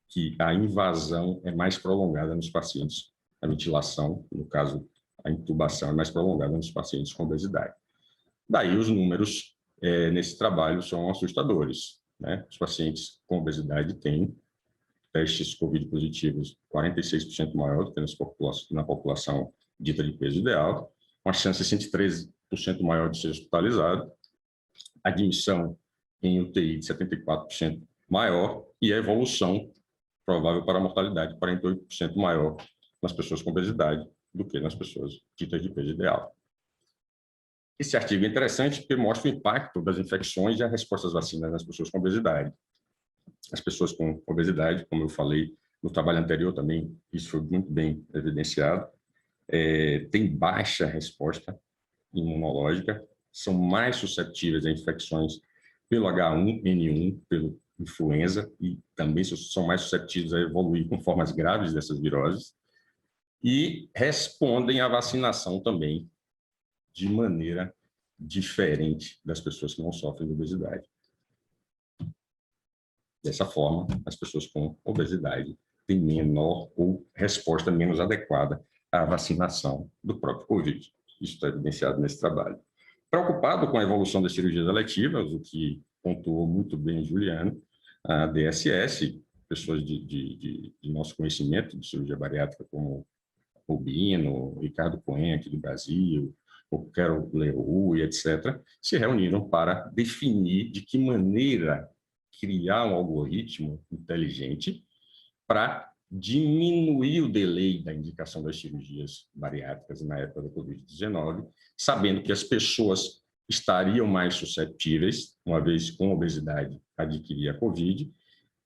que a invasão é mais prolongada nos pacientes, a ventilação, no caso, a intubação é mais prolongada nos pacientes com obesidade. Daí os números nesse trabalho são assustadores, né? Os pacientes com obesidade têm testes COVID positivos 46% maior do que na população dita de peso ideal, uma chance 113% maior de ser hospitalizado, admissão em UTI de 74% maior e a evolução provável para a mortalidade 48% maior nas pessoas com obesidade do que nas pessoas ditas de peso ideal. Esse artigo é interessante porque mostra o impacto das infecções e a resposta às vacinas nas pessoas com obesidade. As pessoas com obesidade, como eu falei no trabalho anterior também, isso foi muito bem evidenciado, têm baixa resposta imunológica, são mais suscetíveis a infecções pelo H1N1, pelo influenza, e também são mais suscetíveis a evoluir com formas graves dessas viroses, e respondem à vacinação também de maneira diferente das pessoas que não sofrem de obesidade. Dessa forma, as pessoas com obesidade têm menor ou resposta menos adequada à vacinação do próprio Covid. Isso está evidenciado nesse trabalho. Preocupado com a evolução das cirurgias eletivas, o que pontuou muito bem Juliano, a DSS, pessoas de nosso conhecimento de cirurgia bariátrica, como Rubino, Ricardo Cohen, aqui do Brasil, o Carol Leroux, etc., se reuniram para definir de que maneira criar um algoritmo inteligente para diminuir o delay da indicação das cirurgias bariátricas na época da Covid-19, sabendo que as pessoas estariam mais suscetíveis, uma vez com obesidade, a adquirir a Covid,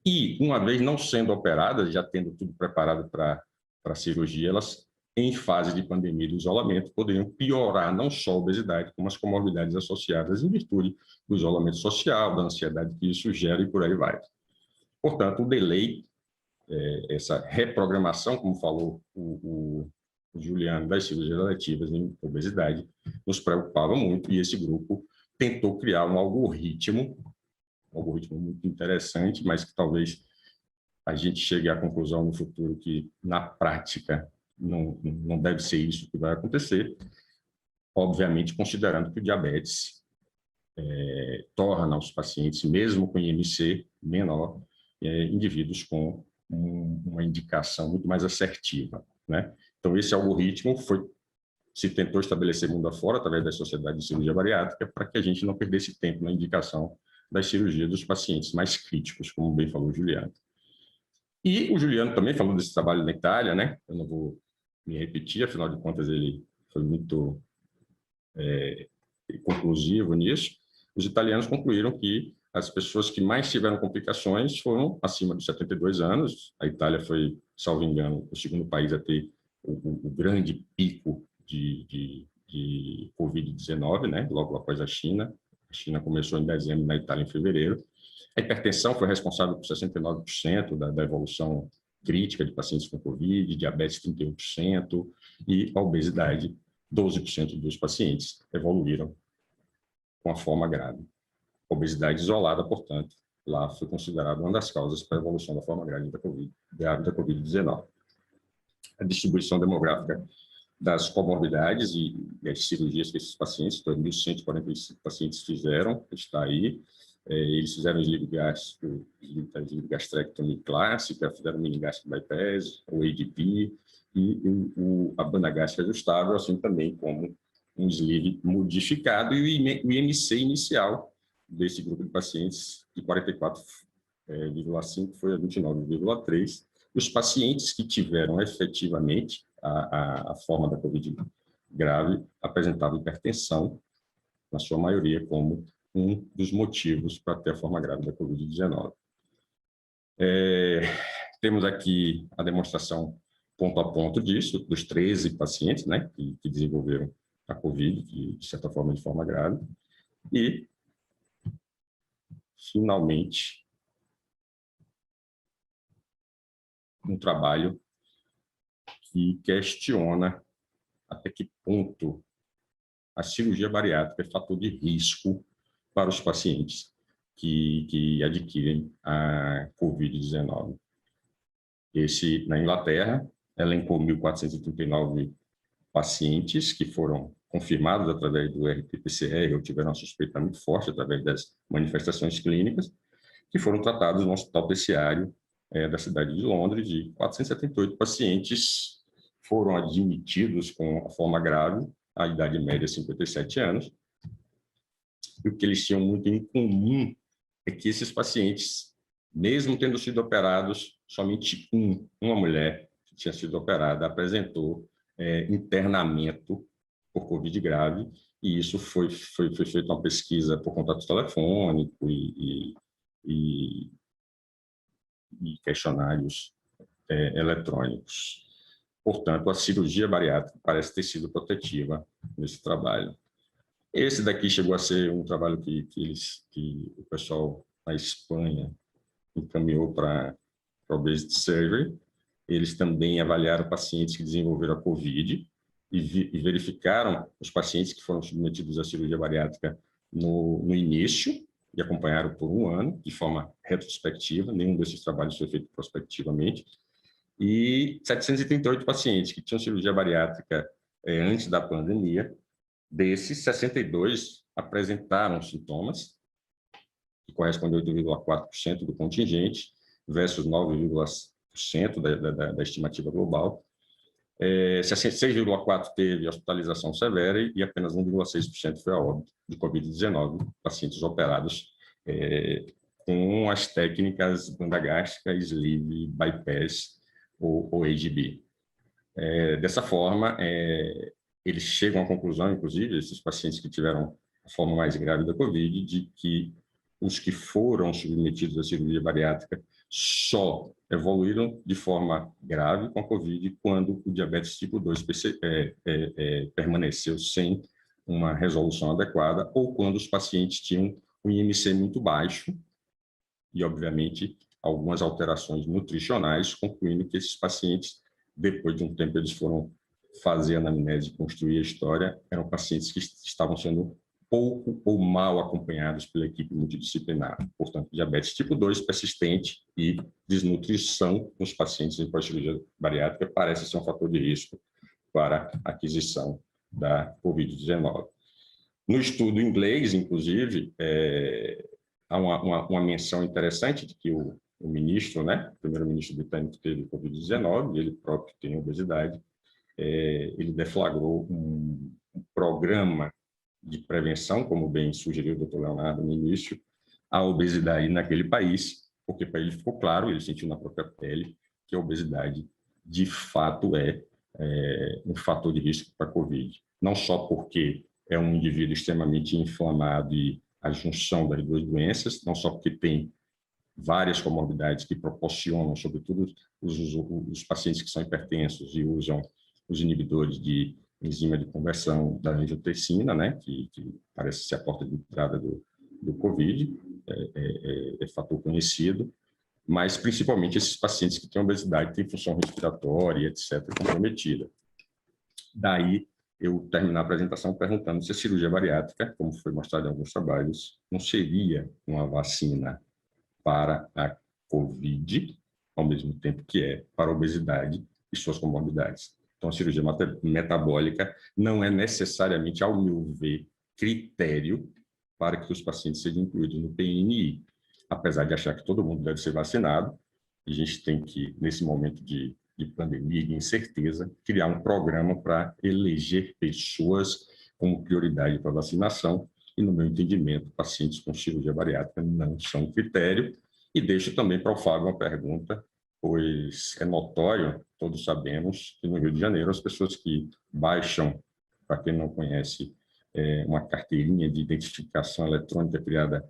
e, uma vez não sendo operadas, já tendo tudo preparado para a cirurgia, elas, em fase de pandemia e de isolamento, poderiam piorar não só a obesidade, como as comorbidades associadas em virtude do isolamento social, da ansiedade que isso gera e por aí vai. Portanto, o delay, essa reprogramação, como falou o Juliano, das cirurgias eletivas em obesidade, nos preocupava muito, e esse grupo tentou criar um algoritmo muito interessante, mas que talvez a gente chegue à conclusão no futuro que, na prática, não deve ser isso que vai acontecer, obviamente considerando que o diabetes torna os pacientes, mesmo com IMC menor, indivíduos com uma indicação muito mais assertiva, né? Então, esse algoritmo se tentou estabelecer mundo afora, através da Sociedade de Cirurgia Bariátrica, para que a gente não perdesse tempo na indicação das cirurgias dos pacientes mais críticos, como bem falou o Juliano. E o Juliano também falou desse trabalho na Itália, né? Eu não vou me repetir, afinal de contas ele foi muito conclusivo nisso. Os italianos concluíram que as pessoas que mais tiveram complicações foram acima dos 72 anos. A Itália foi, salvo engano, o segundo país a ter o grande pico de Covid-19, né? Logo após a China. A China começou em dezembro, na Itália em fevereiro. A hipertensão foi responsável por 69% da evolução crítica de pacientes com Covid, diabetes 31% e a obesidade, 12% dos pacientes evoluíram com a forma grave. Obesidade isolada, portanto, lá foi considerada uma das causas para a evolução da forma grave da Covid-19. a distribuição demográfica das comorbidades e as cirurgias que esses pacientes, 2.145 pacientes fizeram, está aí. Eles fizeram gastrectomia clássica, fizeram mini gastric bypass, o ADP e a banda gástrica ajustável, assim também como um sleeve modificado, e o IMC inicial desse grupo de pacientes, de 44,5 foi a 29,3. Os pacientes que tiveram efetivamente a forma da COVID grave apresentavam hipertensão, na sua maioria, como um dos motivos para ter a forma grave da COVID-19. Temos aqui a demonstração ponto a ponto disso, dos 13 pacientes, né, que desenvolveram a COVID, de certa forma, de forma grave. E, finalmente, um trabalho que questiona até que ponto a cirurgia bariátrica é fator de risco para os pacientes que adquirem a COVID-19. Esse, na Inglaterra, elencou 1.439 pacientes que foram confirmados através do RT-PCR ou tiveram uma suspeita muito forte através das manifestações clínicas, que foram tratados no hospital terciário da cidade de Londres, e 478 pacientes foram admitidos com a forma grave, a idade média é 57 anos, e o que eles tinham muito em comum é que esses pacientes, mesmo tendo sido operados, somente uma mulher que tinha sido operada apresentou internamento por COVID grave, e isso foi feita uma pesquisa por contato telefônico e questionários eletrônicos. Portanto, a cirurgia bariátrica parece ter sido protetiva nesse trabalho. Esse daqui chegou a ser um trabalho que o pessoal na Espanha encaminhou para a Obesity Survey. Eles também avaliaram pacientes que desenvolveram a COVID e verificaram os pacientes que foram submetidos à cirurgia bariátrica no início e acompanharam por 1 ano, de forma retrospectiva. Nenhum desses trabalhos foi feito prospectivamente. E 738 pacientes que tinham cirurgia bariátrica antes da pandemia. Desses, 62 apresentaram sintomas, que corresponde a 8,4% do contingente, versus 9,% da estimativa global. 6,4% teve hospitalização severa e apenas 1,6% foi a óbito de COVID-19, pacientes operados com as técnicas banda gástrica, sleeve, bypass ou AGB. Dessa forma, eles chegam à conclusão, inclusive, esses pacientes que tiveram a forma mais grave da COVID, de que os que foram submetidos à cirurgia bariátrica só evoluíram de forma grave com a COVID quando o diabetes tipo 2 permaneceu sem uma resolução adequada, ou quando os pacientes tinham um IMC muito baixo e, obviamente, algumas alterações nutricionais, concluindo que esses pacientes, depois de um tempo, eles foram fazer a anamnese e construir a história, eram pacientes que estavam sendo pouco ou mal acompanhados pela equipe multidisciplinar. Portanto, diabetes tipo 2 persistente e desnutrição nos pacientes em pós-cirurgia bariátrica parece ser um fator de risco para a aquisição da COVID-19. No estudo inglês, inclusive, há uma menção interessante de que o ministro, né, o primeiro-ministro britânico teve COVID-19, ele próprio tem obesidade. Ele deflagrou um programa de prevenção, como bem sugeriu o Dr. Leonardo no início, a obesidade naquele país, porque para ele ficou claro, ele sentiu na própria pele, que a obesidade, de fato, é um fator de risco para a COVID. Não só porque é um indivíduo extremamente inflamado e a junção das duas doenças, não só porque tem várias comorbidades que proporcionam, sobretudo os pacientes que são hipertensos e usam os inibidores de enzima de conversão da angiotensina, né, que parece ser a porta de entrada do COVID, é fator conhecido, mas principalmente esses pacientes que têm obesidade, têm função respiratória, etc., comprometida. Daí, eu terminar a apresentação perguntando se a cirurgia bariátrica, como foi mostrado em alguns trabalhos, não seria uma vacina para a COVID, ao mesmo tempo que é para a obesidade, e suas comorbidades. Então, a cirurgia metabólica não é necessariamente, ao meu ver, critério para que os pacientes sejam incluídos no PNI. Apesar de achar que todo mundo deve ser vacinado, a gente tem que, nesse momento de pandemia, de incerteza, criar um programa para eleger pessoas como prioridade para vacinação, e, no meu entendimento, pacientes com cirurgia bariátrica não são critério. E deixo também para o Fábio uma pergunta, pois é notório, todos sabemos, que no Rio de Janeiro as pessoas que baixam, para quem não conhece, uma carteirinha de identificação eletrônica criada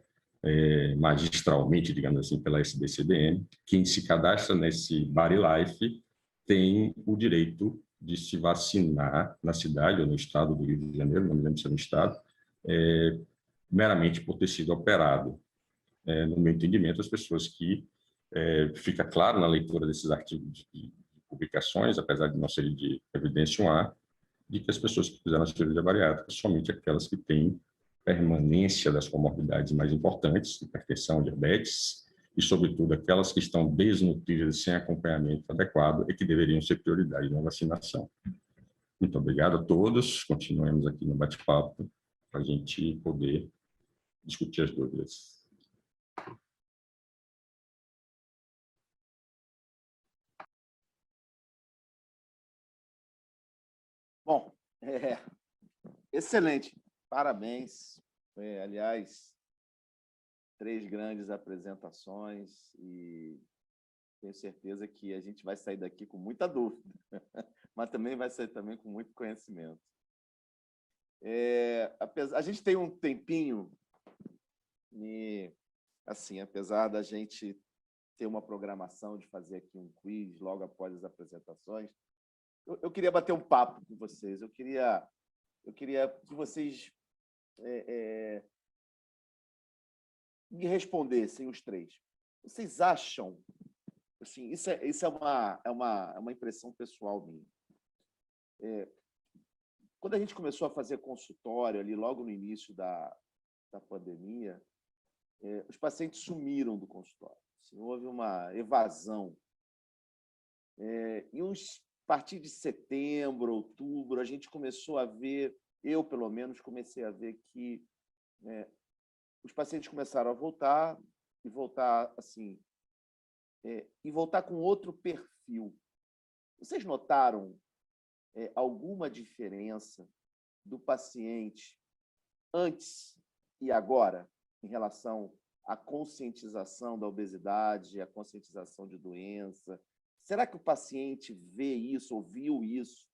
magistralmente, digamos assim, pela SBCDM, quem se cadastra nesse BariLife tem o direito de se vacinar na cidade ou no estado do Rio de Janeiro, não me lembro se é no estado, meramente por ter sido operado. No meu entendimento, as pessoas que, fica claro na leitura desses artigos de publicações, apesar de não serem de evidência 1A, de que as pessoas que fizeram a cirurgia bariátrica, somente aquelas que têm permanência das comorbidades mais importantes, hipertensão, diabetes, e, sobretudo, aquelas que estão desnutridas sem acompanhamento adequado e que deveriam ser prioridade na vacinação. Muito obrigado a todos. Continuemos aqui no bate-papo para a gente poder discutir as dúvidas. Bom, excelente. Parabéns. Aliás, 3 grandes apresentações e tenho certeza que a gente vai sair daqui com muita dúvida, mas também vai sair também com muito conhecimento. A gente tem um tempinho e, assim, apesar da gente ter uma programação de fazer aqui um quiz logo após as apresentações, eu queria bater um papo com vocês. Eu queria que vocês me respondessem, os 3. Vocês acham, assim, isso é uma impressão pessoal minha. Quando a gente começou a fazer consultório ali logo no início da pandemia, os pacientes sumiram do consultório. Assim, houve uma evasão. E a partir de setembro, outubro, a gente começou a ver, eu pelo menos comecei a ver que os pacientes começaram a voltar e voltar assim, e voltar com outro perfil. Vocês notaram alguma diferença do paciente antes e agora em relação à conscientização da obesidade, à conscientização de doença? Será que o paciente vê isso, ou viu isso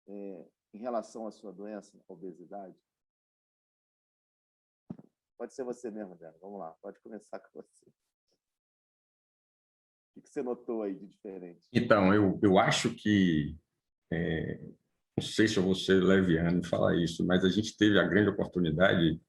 em relação à sua doença, a obesidade? Pode ser você mesmo, Diana. Vamos lá, pode começar com você. O que você notou aí de diferente? Então, eu acho que, não sei se eu vou ser leviano em falar isso, mas a gente teve a grande oportunidade,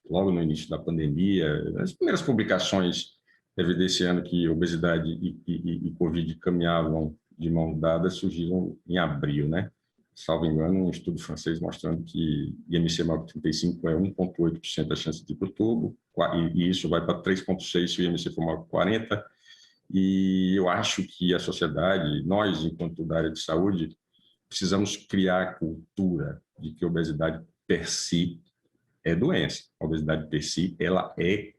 logo no início da pandemia, nas primeiras publicações evidenciando que obesidade e Covid caminhavam de mão dada, surgiram em abril, né? Salvo engano, um estudo francês mostrando que IMC maior que 35 é 1,8% da chance de ir para o tubo, e isso vai para 3,6% se o IMC for maior que 40%. E eu acho que a sociedade, nós, enquanto da área de saúde, precisamos criar a cultura de que a obesidade per si é doença. A obesidade per si, ela é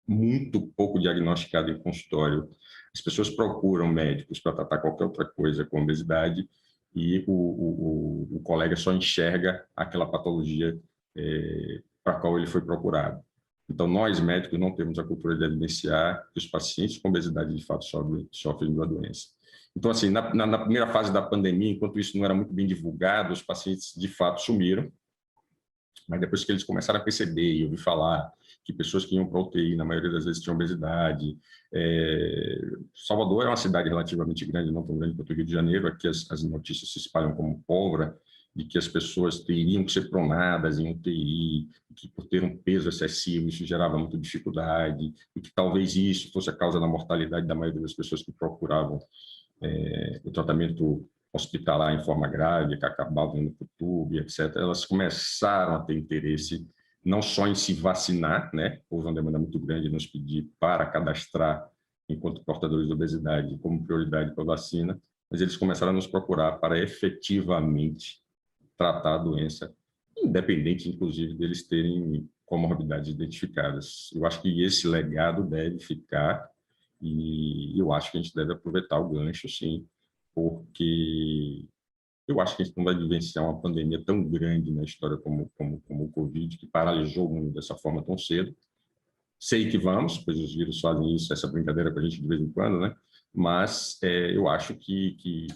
muito pouco diagnosticada em consultório. As pessoas procuram médicos para tratar qualquer outra coisa com obesidade e o colega só enxerga aquela patologia para a qual ele foi procurado. Então, nós, médicos, não temos a cultura de evidenciar que os pacientes com obesidade, de fato, sofrem de uma doença. Então, assim, na primeira fase da pandemia, enquanto isso não era muito bem divulgado, os pacientes, de fato, sumiram. Mas depois que eles começaram a perceber e ouvir falar que pessoas que iam para a UTI, na maioria das vezes, tinham obesidade. Salvador é uma cidade relativamente grande, não tão grande quanto o Rio de Janeiro. Aqui as notícias se espalham como pólvora, de que as pessoas teriam que ser pronadas em UTI, que por ter um peso excessivo isso gerava muita dificuldade, e que talvez isso fosse a causa da mortalidade da maioria das pessoas que procuravam o tratamento hospitalar em forma grave, que acabavam indo para o tubo, etc. Elas começaram a ter interesse não só em se vacinar, né? Houve uma demanda muito grande de nos pedir para cadastrar enquanto portadores de obesidade como prioridade para a vacina, mas eles começaram a nos procurar para efetivamente tratar a doença, independente, inclusive, deles terem comorbidades identificadas. Eu acho que esse legado deve ficar e eu acho que a gente deve aproveitar o gancho, sim, porque eu acho que a gente não vai vivenciar uma pandemia tão grande na história como o Covid, que paralisou o mundo dessa forma tão cedo. Sei que vamos, pois os vírus fazem isso, essa brincadeira com a gente de vez em quando, né? Mas eu acho que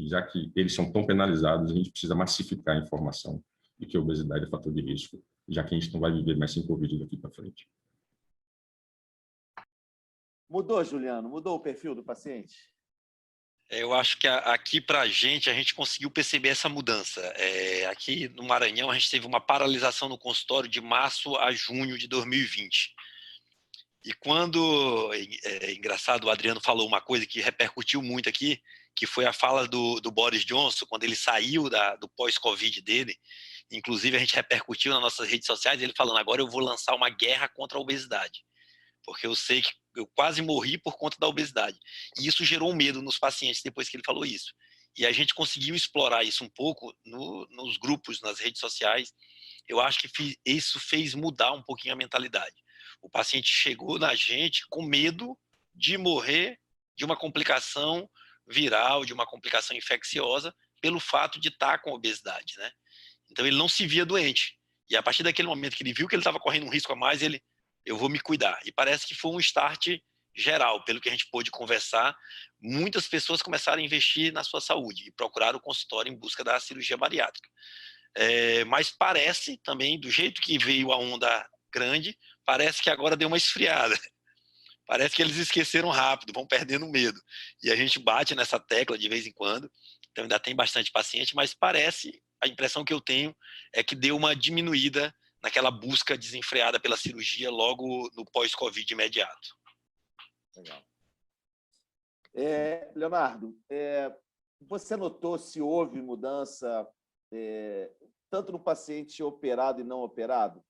já que eles são tão penalizados, a gente precisa massificar a informação de que a obesidade é fator de risco, já que a gente não vai viver mais sem Covid daqui para frente. Mudou, Juliano? Mudou o perfil do paciente? Eu acho que aqui para a gente conseguiu perceber essa mudança. Aqui no Maranhão, a gente teve uma paralisação no consultório de março a junho de 2020. E quando, engraçado, o Adriano falou uma coisa que repercutiu muito aqui, que foi a fala do Boris Johnson, quando ele saiu do pós-Covid dele. Inclusive, a gente repercutiu nas nossas redes sociais, ele falando, agora eu vou lançar uma guerra contra a obesidade, porque eu sei que eu quase morri por conta da obesidade. E isso gerou um medo nos pacientes depois que ele falou isso. E a gente conseguiu explorar isso um pouco nos grupos, nas redes sociais. Eu acho que isso fez mudar um pouquinho a mentalidade. O paciente chegou na gente com medo de morrer de uma complicação viral, de uma complicação infecciosa, pelo fato de estar com obesidade, né? Então ele não se via doente. E a partir daquele momento que ele viu que ele estava correndo um risco a mais, eu vou me cuidar. E parece que foi um start geral, pelo que a gente pôde conversar, muitas pessoas começaram a investir na sua saúde e procuraram o consultório em busca da cirurgia bariátrica. Mas parece também, do jeito que veio a onda grande, parece que agora deu uma esfriada. Parece que eles esqueceram rápido, vão perdendo medo. E a gente bate nessa tecla de vez em quando, então ainda tem bastante paciente, mas parece, a impressão que eu tenho é que deu uma diminuída naquela busca desenfreada pela cirurgia logo no pós-Covid imediato. Legal. Leonardo, você notou se houve mudança tanto no paciente operado e não operado?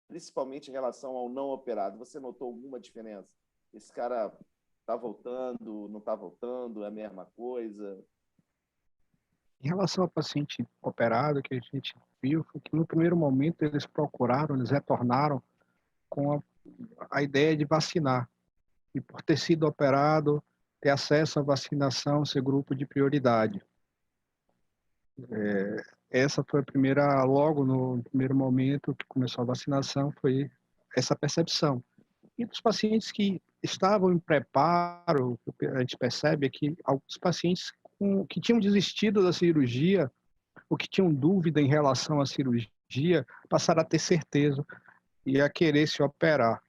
Principalmente em relação ao não operado. Você notou alguma diferença? Esse cara está voltando, não está voltando, é a mesma coisa? Em relação ao paciente operado, que a gente viu foi que no primeiro momento eles retornaram com a ideia de vacinar. E por ter sido operado, ter acesso à vacinação, ser grupo de prioridade. Essa foi a primeira, logo no primeiro momento que começou a vacinação, foi essa percepção. E dos pacientes que estavam em preparo, a gente percebe que alguns pacientes que tinham desistido da cirurgia, ou que tinham dúvida em relação à cirurgia, passaram a ter certeza e a querer se operar.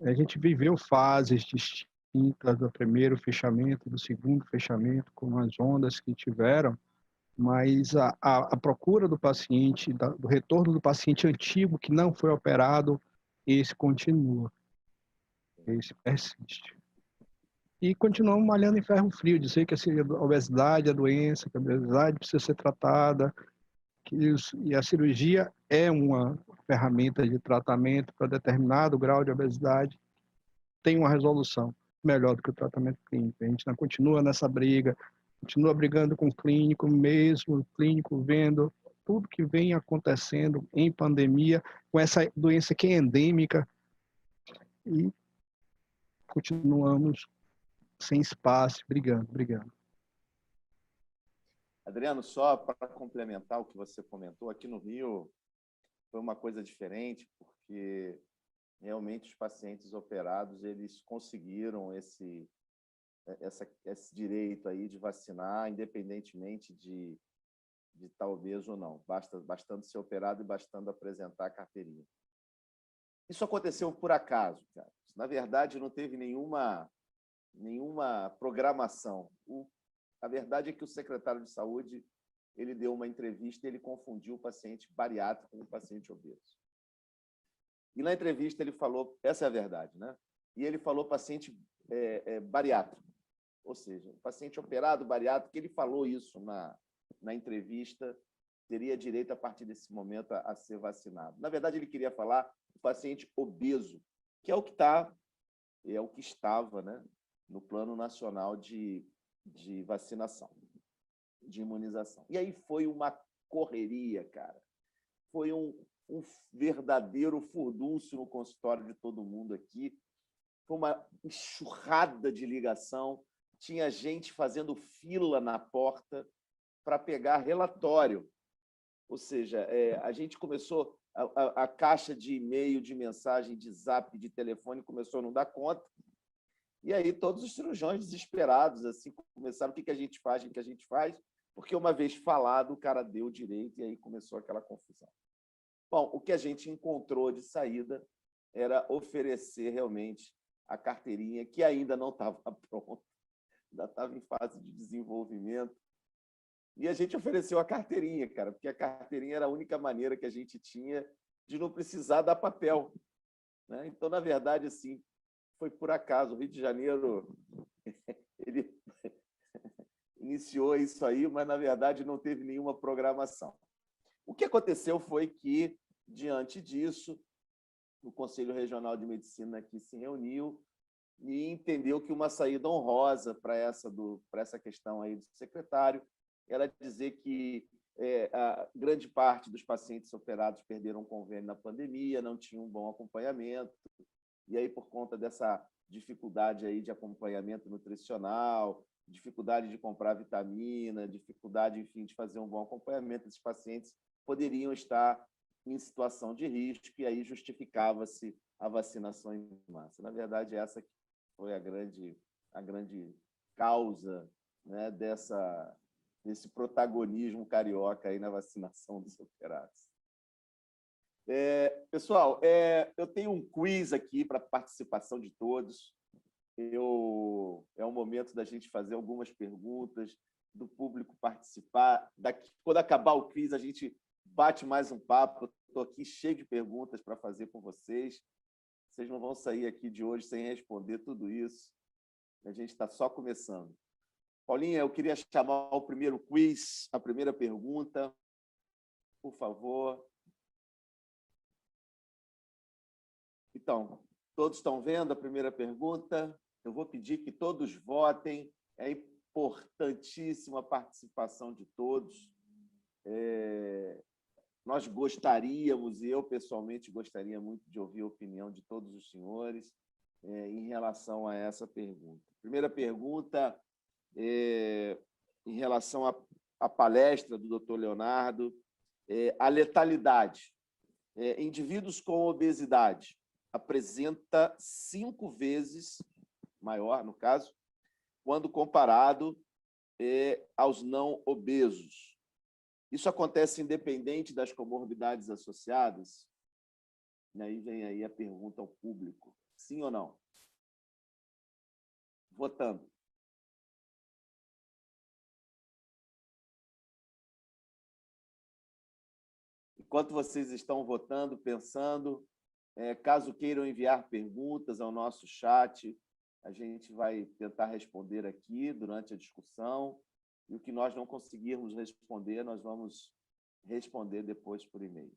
A gente viveu fases distintas do primeiro fechamento, do segundo fechamento, com as ondas que tiveram, mas a procura do paciente, do retorno do paciente antigo que não foi operado, esse continua, esse persiste. E continuamos malhando em ferro frio, dizer que a obesidade é a doença, que a obesidade precisa ser tratada, e a cirurgia é uma ferramenta de tratamento para determinado grau de obesidade, tem uma resolução melhor do que o tratamento clínico. A gente não continua nessa briga, continua brigando com o clínico, mesmo o clínico vendo tudo que vem acontecendo em pandemia, com essa doença que é endêmica, e continuamos sem espaço, brigando. Adriano, só para complementar o que você comentou, aqui no Rio foi uma coisa diferente, porque realmente os pacientes operados eles conseguiram esse direito aí de vacinar, independentemente de estar obeso ou não, bastando ser operado e bastando apresentar a carteirinha. Isso aconteceu por acaso, cara. Na verdade, não teve nenhuma programação. A verdade é que o secretário de saúde ele deu uma entrevista e ele confundiu o paciente bariátrico com o paciente obeso. E na entrevista ele falou, essa é a verdade, né? E ele falou paciente bariátrico, ou seja, paciente operado bariátrico, ele falou isso na entrevista, teria direito a partir desse momento a ser vacinado. Na verdade, ele queria falar do paciente obeso, que é o que estava, né, no Plano Nacional de de vacinação, de imunização. E aí foi uma correria, cara. Foi um verdadeiro furdúncio no consultório de todo mundo aqui. Foi uma enxurrada de ligação. Tinha gente fazendo fila na porta para pegar relatório. Ou seja, a gente começou... A caixa de e-mail, de mensagem, de zap, de telefone começou a não dar conta. E aí todos os cirurgiões desesperados assim, começaram: o que a gente faz, o que a gente faz? Porque uma vez falado, o cara deu direito e aí começou aquela confusão. Bom, o que a gente encontrou de saída era oferecer realmente a carteirinha, que ainda não estava pronta, ainda estava em fase de desenvolvimento. E a gente ofereceu a carteirinha, cara, porque a carteirinha era a única maneira que a gente tinha de não precisar dar papel, né? Então, na verdade, assim, foi por acaso. O Rio de Janeiro ele iniciou isso aí, mas, na verdade, não teve nenhuma programação. O que aconteceu foi que, diante disso, o Conselho Regional de Medicina aqui se reuniu e entendeu que uma saída honrosa para essa questão aí do secretário era dizer que a grande parte dos pacientes operados perderam convênio na pandemia, não tinham um bom acompanhamento, e aí, por conta dessa dificuldade aí de acompanhamento nutricional, dificuldade de comprar vitamina, dificuldade, enfim, de fazer um bom acompanhamento, esses pacientes poderiam estar em situação de risco, e aí justificava-se a vacinação em massa. Na verdade, essa foi a grande causa, né, desse protagonismo carioca aí na vacinação dos operados. Pessoal, eu tenho um quiz aqui para a participação de todos. É um momento da gente fazer algumas perguntas, do público participar. Quando acabar o quiz, a gente bate mais um papo. Estou aqui cheio de perguntas para fazer com vocês. Vocês não vão sair aqui de hoje sem responder tudo isso. A gente está só começando. Paulinha, eu queria chamar o primeiro quiz, a primeira pergunta, por favor. Então, todos estão vendo a primeira pergunta? Eu vou pedir que todos votem. É importantíssima a participação de todos. Nós gostaríamos, e eu pessoalmente gostaria muito de ouvir a opinião de todos os senhores em relação a essa pergunta. Primeira pergunta, em relação à palestra do Dr. Leonardo, a letalidade. Indivíduos com obesidade apresenta 5 vezes maior, no caso, quando comparado aos não obesos. Isso acontece independente das comorbidades associadas? E aí vem aí a pergunta ao público. Sim ou não? Votando. Enquanto vocês estão votando, pensando, caso queiram enviar perguntas ao nosso chat, a gente vai tentar responder aqui durante a discussão. E o que nós não conseguirmos responder, nós vamos responder depois por e-mail.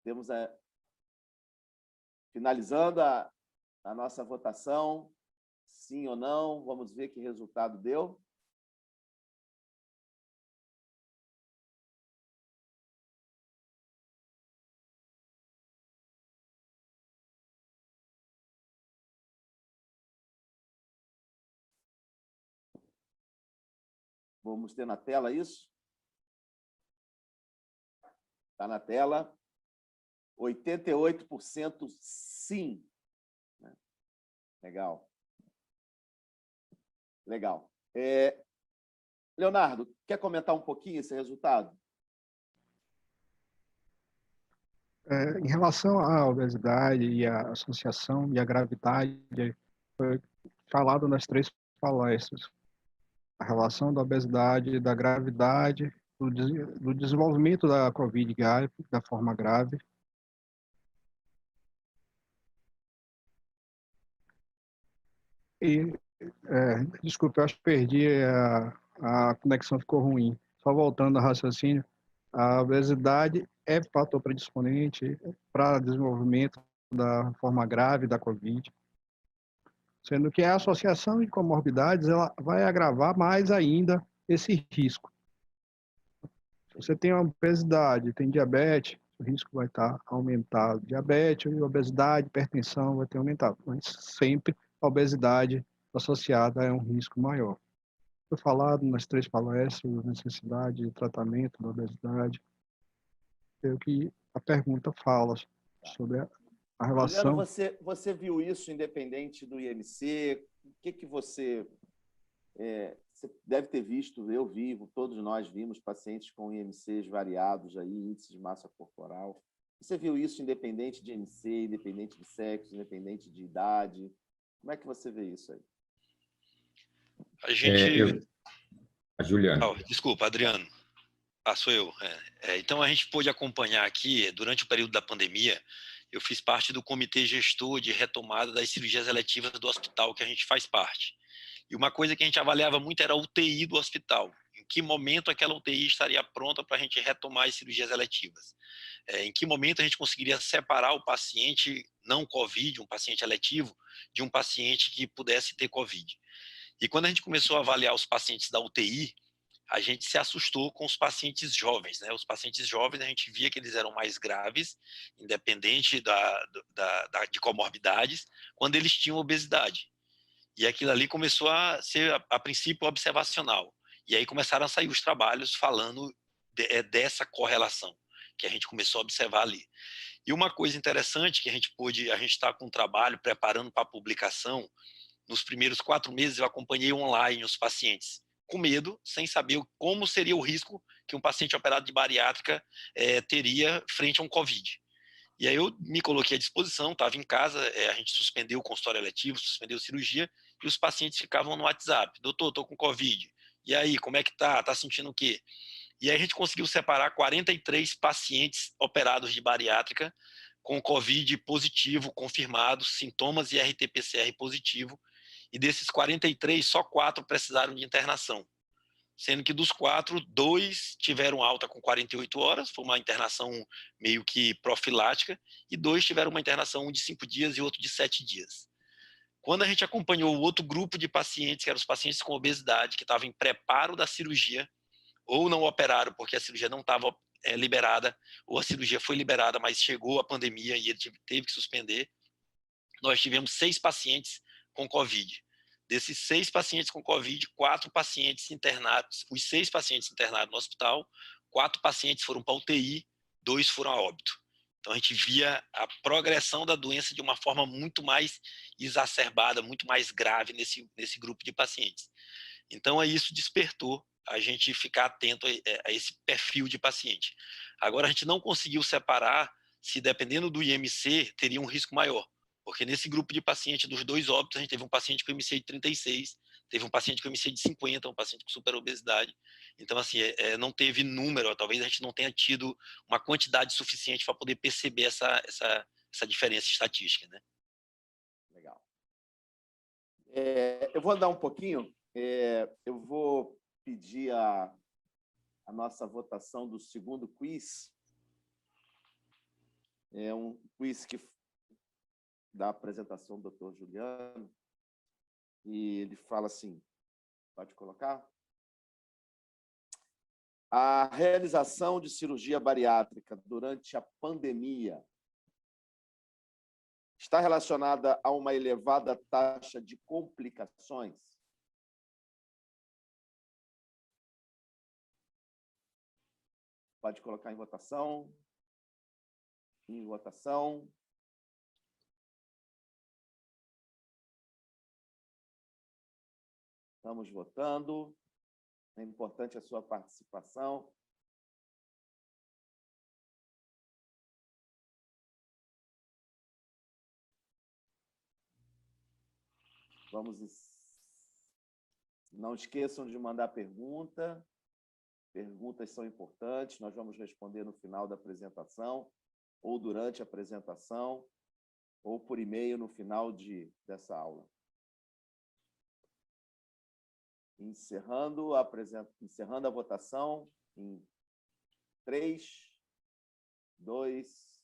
Temos finalizando a nossa votação, sim ou não, vamos ver que resultado deu. Vamos ter na tela isso? Está na tela. 88% sim. Legal. Legal. Leonardo, quer comentar um pouquinho esse resultado? Em relação à obesidade e à associação e à gravidade, foi falado nas 3 palestras. A relação da obesidade, da gravidade, do desenvolvimento da Covid grave, da forma grave. E, desculpa, eu acho que perdi, a conexão ficou ruim. Só voltando ao raciocínio, a obesidade é fator predisponente para desenvolvimento da forma grave da Covid. sendo que a associação de comorbidades ela vai agravar mais ainda esse risco. Se você tem uma obesidade, tem diabetes, o risco vai estar aumentado. Diabetes, obesidade, hipertensão vai ter aumentado, mas sempre a obesidade associada é um risco maior. Foi falado nas 3 palestras, a necessidade de tratamento da obesidade. É o que a pergunta fala sobre a relação. Juliano, você viu isso independente do IMC? O que você... você deve ter visto, eu vi, todos nós vimos pacientes com IMCs variados, aí, índice de massa corporal. Você viu isso independente de IMC, independente de sexo, independente de idade? Como é que você vê isso aí? A gente... Juliano. Desculpa, Adriano. Sou eu. Então, a gente pôde acompanhar aqui, durante o período da pandemia, eu fiz parte do comitê gestor de retomada das cirurgias eletivas do hospital que a gente faz parte. E uma coisa que a gente avaliava muito era a UTI do hospital. Em que momento aquela UTI estaria pronta para a gente retomar as cirurgias eletivas? Em que momento a gente conseguiria separar o paciente não COVID, um paciente eletivo, de um paciente que pudesse ter COVID? E quando a gente começou a avaliar os pacientes da UTI, a gente se assustou com os pacientes jovens, né? Os pacientes jovens, a gente via que eles eram mais graves, independente de comorbidades, quando eles tinham obesidade. E aquilo ali começou a ser, a princípio, observacional. E aí começaram a sair os trabalhos falando dessa correlação, que a gente começou a observar ali. E uma coisa interessante que a gente está com um trabalho preparando para a publicação. Nos primeiros 4 meses eu acompanhei online os pacientes, com medo, sem saber como seria o risco que um paciente operado de bariátrica teria frente a um COVID. E aí eu me coloquei à disposição, estava em casa, a gente suspendeu o consultório eletivo, suspendeu a cirurgia, e os pacientes ficavam no WhatsApp. Doutor, estou com COVID. E aí, como é que tá? Tá sentindo o quê? E aí a gente conseguiu separar 43 pacientes operados de bariátrica com COVID positivo, confirmado, sintomas e RT-PCR positivo. E desses 43, só 4 precisaram de internação. Sendo que dos 4, 2 tiveram alta com 48 horas, foi uma internação meio que profilática, e 2 tiveram uma internação, um de 5 dias e outro de 7 dias. Quando a gente acompanhou o outro grupo de pacientes, que eram os pacientes com obesidade, que estavam em preparo da cirurgia, ou não operaram porque a cirurgia não estava liberada, ou a cirurgia foi liberada, mas chegou a pandemia e ele teve que suspender, nós tivemos 6 pacientes com COVID. Desses 6 pacientes com COVID, 4 pacientes internados, os 6 pacientes internados no hospital, 4 pacientes foram para UTI, 2 foram a óbito. Então a gente via a progressão da doença de uma forma muito mais exacerbada, muito mais grave nesse grupo de pacientes. Então aí isso despertou a gente ficar atento a esse perfil de paciente. Agora a gente não conseguiu separar se, dependendo do IMC, teria um risco maior. Porque nesse grupo de pacientes dos 2 óbitos, a gente teve um paciente com IMC de 36, teve um paciente com IMC de 50, um paciente com superobesidade. Então, assim, não teve número, talvez a gente não tenha tido uma quantidade suficiente para poder perceber essa diferença estatística, né? Legal. Eu vou andar um pouquinho, eu vou pedir a nossa votação do segundo quiz. É um quiz que da apresentação do Dr. Juliano, e ele fala assim, pode colocar? A realização de cirurgia bariátrica durante a pandemia está relacionada a uma elevada taxa de complicações? Pode colocar em votação. Em votação. Estamos votando. É importante a sua participação. Não esqueçam de mandar pergunta. Perguntas são importantes. Nós vamos responder no final da apresentação, ou durante a apresentação, ou por e-mail no final dessa aula. Encerrando a votação em 3, 2,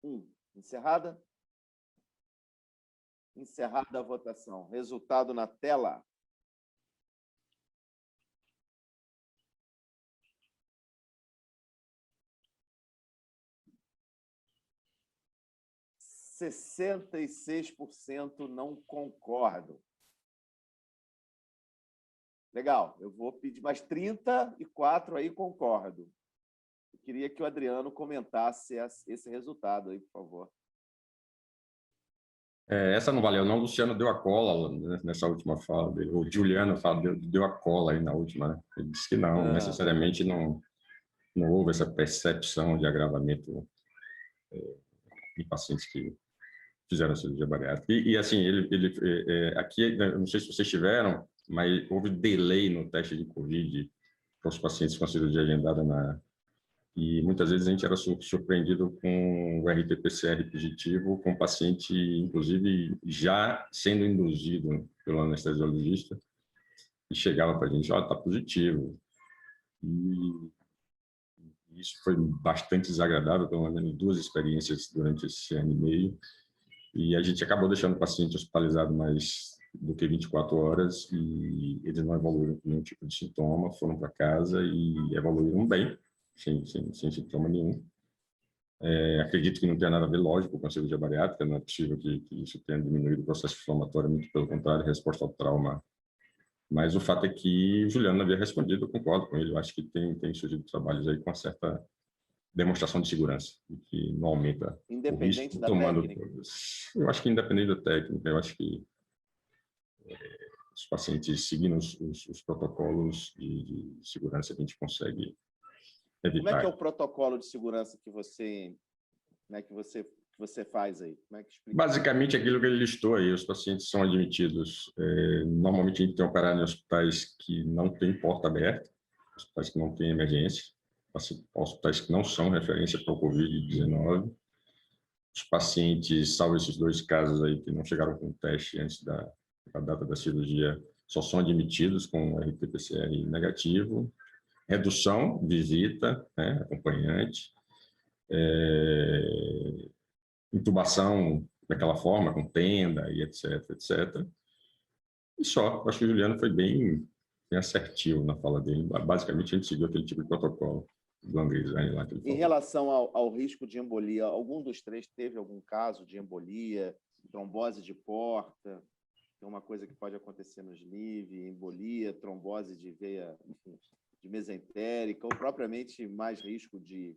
1. Encerrada? Encerrada a votação. Resultado na tela. – 66% não concordam. Legal, eu vou pedir mais 34 aí concordo. Eu queria que o Adriano comentasse esse resultado aí, por favor. Essa não valeu, não. O Luciano deu a cola nessa última fala dele. O Juliano deu a cola aí na última, né? Ele disse que não, necessariamente não houve essa percepção de agravamento em pacientes que fizeram a cirurgia bariátrica. E assim, aqui, eu não sei se vocês tiveram, mas houve delay no teste de Covid para os pacientes com a cirurgia agendada e muitas vezes a gente era surpreendido com o RT-PCR positivo, com o paciente, inclusive, já sendo induzido pelo anestesiologista, e chegava para a gente, está positivo. E isso foi bastante desagradável, pelo menos 2 experiências durante esse ano e meio, e a gente acabou deixando o paciente hospitalizado mais do que 24 horas, e eles não evoluíram com nenhum tipo de sintoma, foram para casa e evoluíram bem, sem sintoma nenhum. Acredito que não tenha nada a ver, lógico, com a cirurgia bariátrica, não é possível que isso tenha diminuído o processo inflamatório, muito pelo contrário, resposta ao trauma. Mas o fato é que o Juliano havia respondido, eu concordo com ele, eu acho que tem surgido trabalhos aí com uma certa demonstração de segurança, que não aumenta o risco, tomando todas. Eu acho que independente da técnica, eu acho que os pacientes seguindo os protocolos de segurança que a gente consegue evitar. Como é que é o protocolo de segurança que você faz aí? Como é que explica? Basicamente, aquilo que ele listou aí, os pacientes são admitidos. Normalmente, a gente tem operado em hospitais que não têm porta aberta, hospitais que não têm emergência, hospitais que não são referência para o Covid-19. Os pacientes, salvo esses 2 casos aí que não chegaram com teste antes da data da cirurgia, só são admitidos com RT-PCR negativo. Redução, visita, né, acompanhante, intubação daquela forma, com tenda e etc, etc. E só, acho que o Juliano foi bem assertivo na fala dele. Basicamente, a gente seguiu aquele tipo de protocolo do Angrisani lá. Em relação ao risco de embolia, algum dos 3 teve algum caso de embolia, trombose de porta? Tem uma coisa que pode acontecer no sleeve, embolia, trombose de veia, enfim, de mesentérica, ou propriamente mais risco de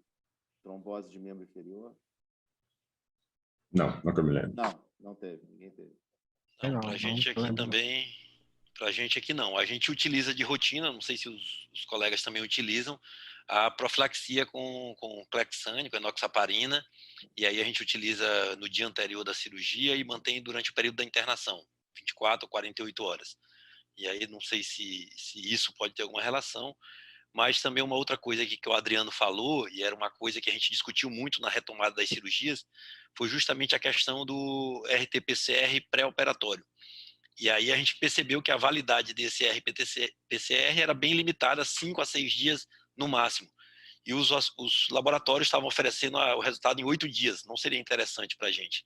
trombose de membro inferior? Não, nunca me lembro. Não teve, ninguém teve. Não, para a gente aqui também, para a gente aqui não. A gente utiliza de rotina, não sei se os colegas também utilizam, a profilaxia com clexane, com enoxaparina, e aí a gente utiliza no dia anterior da cirurgia e mantém durante o período da internação, 24 ou 48 horas. E aí não sei se isso pode ter alguma relação, mas também uma outra coisa aqui que o Adriano falou, e era uma coisa que a gente discutiu muito na retomada das cirurgias, foi justamente a questão do RT-PCR pré-operatório. E aí a gente percebeu que a validade desse RT-PCR era bem limitada, 5 a 6 dias no máximo. E os laboratórios estavam oferecendo o resultado em 8 dias, não seria interessante para a gente.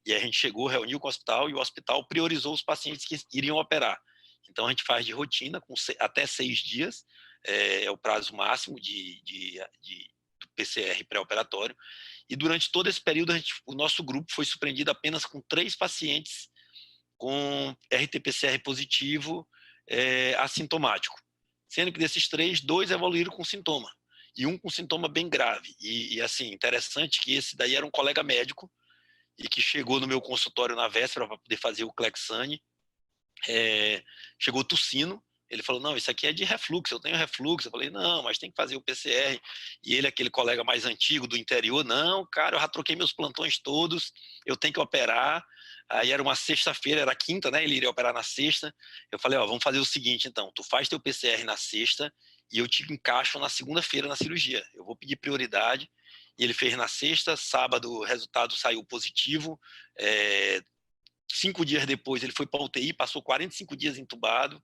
E aí a gente chegou, reuniu com o hospital, e o hospital priorizou os pacientes que iriam operar. Então, a gente faz de rotina, até 6 dias, é o prazo máximo do PCR pré-operatório. E durante todo esse período, o nosso grupo foi surpreendido apenas com 3 pacientes com RT-PCR positivo assintomático. Sendo que desses 3, 2 evoluíram com sintoma. E um com sintoma bem grave. E assim, interessante que esse daí era um colega médico, e que chegou no meu consultório na véspera para poder fazer o clexane. Chegou tossindo, ele falou, não, isso aqui é de refluxo, eu tenho refluxo. Eu falei, não, mas tem que fazer o PCR. E ele, aquele colega mais antigo do interior, não, cara, eu já troquei meus plantões todos, eu tenho que operar. Aí era uma sexta-feira, era quinta, né, ele iria operar na sexta. Eu falei, vamos fazer o seguinte, então, tu faz teu PCR na sexta e eu te encaixo na segunda-feira na cirurgia. Eu vou pedir prioridade. E ele fez na sexta, sábado o resultado saiu positivo. 5 dias depois ele foi para a UTI, passou 45 dias entubado,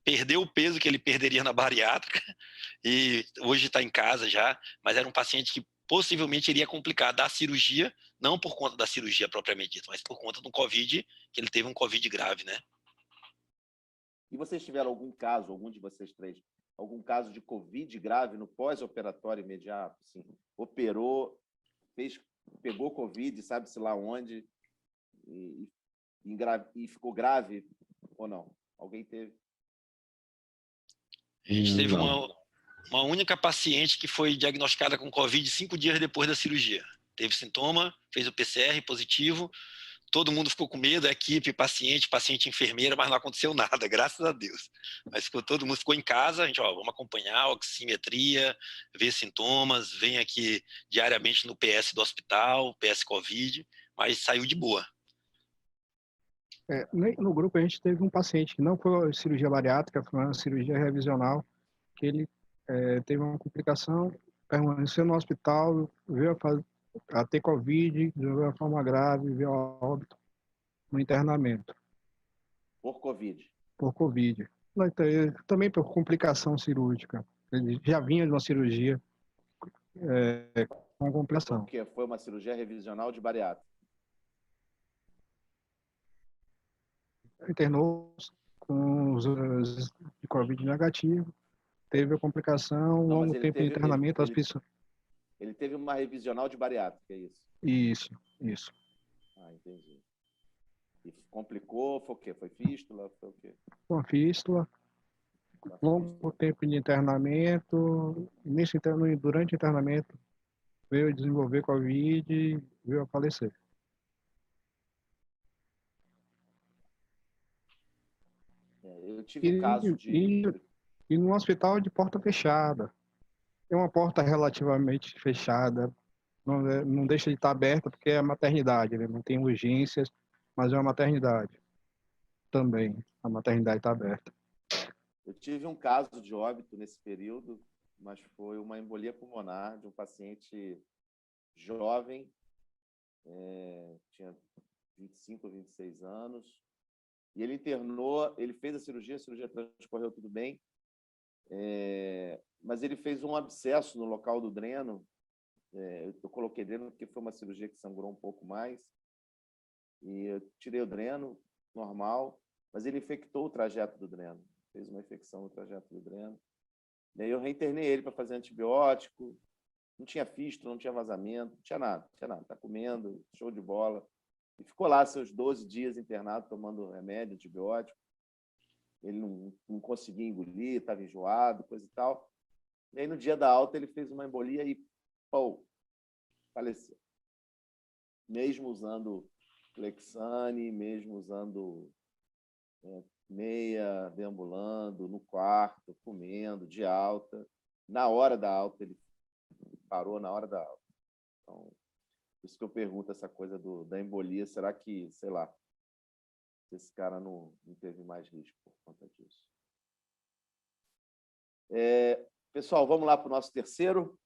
perdeu o peso que ele perderia na bariátrica e hoje está em casa já, mas era um paciente que possivelmente iria complicar da cirurgia, não por conta da cirurgia propriamente dita, mas por conta do Covid, que ele teve um Covid grave, né? E vocês tiveram algum caso, algum de vocês três, algum caso de Covid grave no pós-operatório imediato? Assim, operou, pegou Covid, sabe-se lá onde, e ficou grave ou não? Alguém teve? A gente teve uma única paciente que foi diagnosticada com Covid 5 dias depois da cirurgia. Teve sintoma, fez o PCR positivo, todo mundo ficou com medo, a equipe, paciente, enfermeira, mas não aconteceu nada, graças a Deus. Mas todo mundo ficou em casa, a gente, vamos acompanhar oximetria, ver sintomas, vem aqui diariamente no PS do hospital, PS Covid, mas saiu de boa. No grupo a gente teve um paciente que não foi cirurgia bariátrica, foi uma cirurgia revisional, que ele teve uma complicação, permaneceu no hospital, veio a ter Covid, desenvolveu uma forma grave, veio a óbito no internamento. Por Covid? Por Covid. Também por complicação cirúrgica. Ele já vinha de uma cirurgia com complicação. Porque foi uma cirurgia revisional de bariátrica. Internou com os de Covid negativo, teve a complicação, longo tempo de internamento. Ele teve uma revisional de bariátrica, é isso? Isso. Ah, entendi. E complicou, foi o quê? Foi fístula? Foi o quê? Foi uma fístula, longo tempo de internamento, durante o internamento veio desenvolver Covid e veio a falecer. Eu tive um caso de... E num hospital de porta fechada. É uma porta relativamente fechada, não deixa de estar aberta porque é a maternidade, né? Não tem urgências, mas é uma maternidade também. A maternidade está aberta. Eu tive um caso de óbito nesse período, mas foi uma embolia pulmonar de um paciente jovem, tinha 25 ou 26 anos, e ele internou, ele fez a cirurgia transcorreu tudo bem, mas ele fez um abscesso no local do dreno. Eu coloquei dreno porque foi uma cirurgia que sangrou um pouco mais, e eu tirei o dreno normal, mas ele infectou o trajeto do dreno, fez uma infecção no trajeto do dreno. E aí eu reinternei ele para fazer antibiótico, não tinha fístula, não tinha vazamento, não tinha nada, tá comendo, show de bola. E ficou lá seus 12 dias internado, tomando remédio, antibiótico. Ele não conseguia engolir, estava enjoado, coisa e tal. E aí, no dia da alta, ele fez uma embolia e, faleceu. Mesmo usando Lexane, mesmo usando meia, deambulando, no quarto, comendo, de alta. Na hora da alta, ele parou na hora da alta. Então, por isso que eu pergunto essa coisa da embolia, será que, sei lá, esse cara não teve mais risco por conta disso? Pessoal, vamos lá para o nosso terceiro.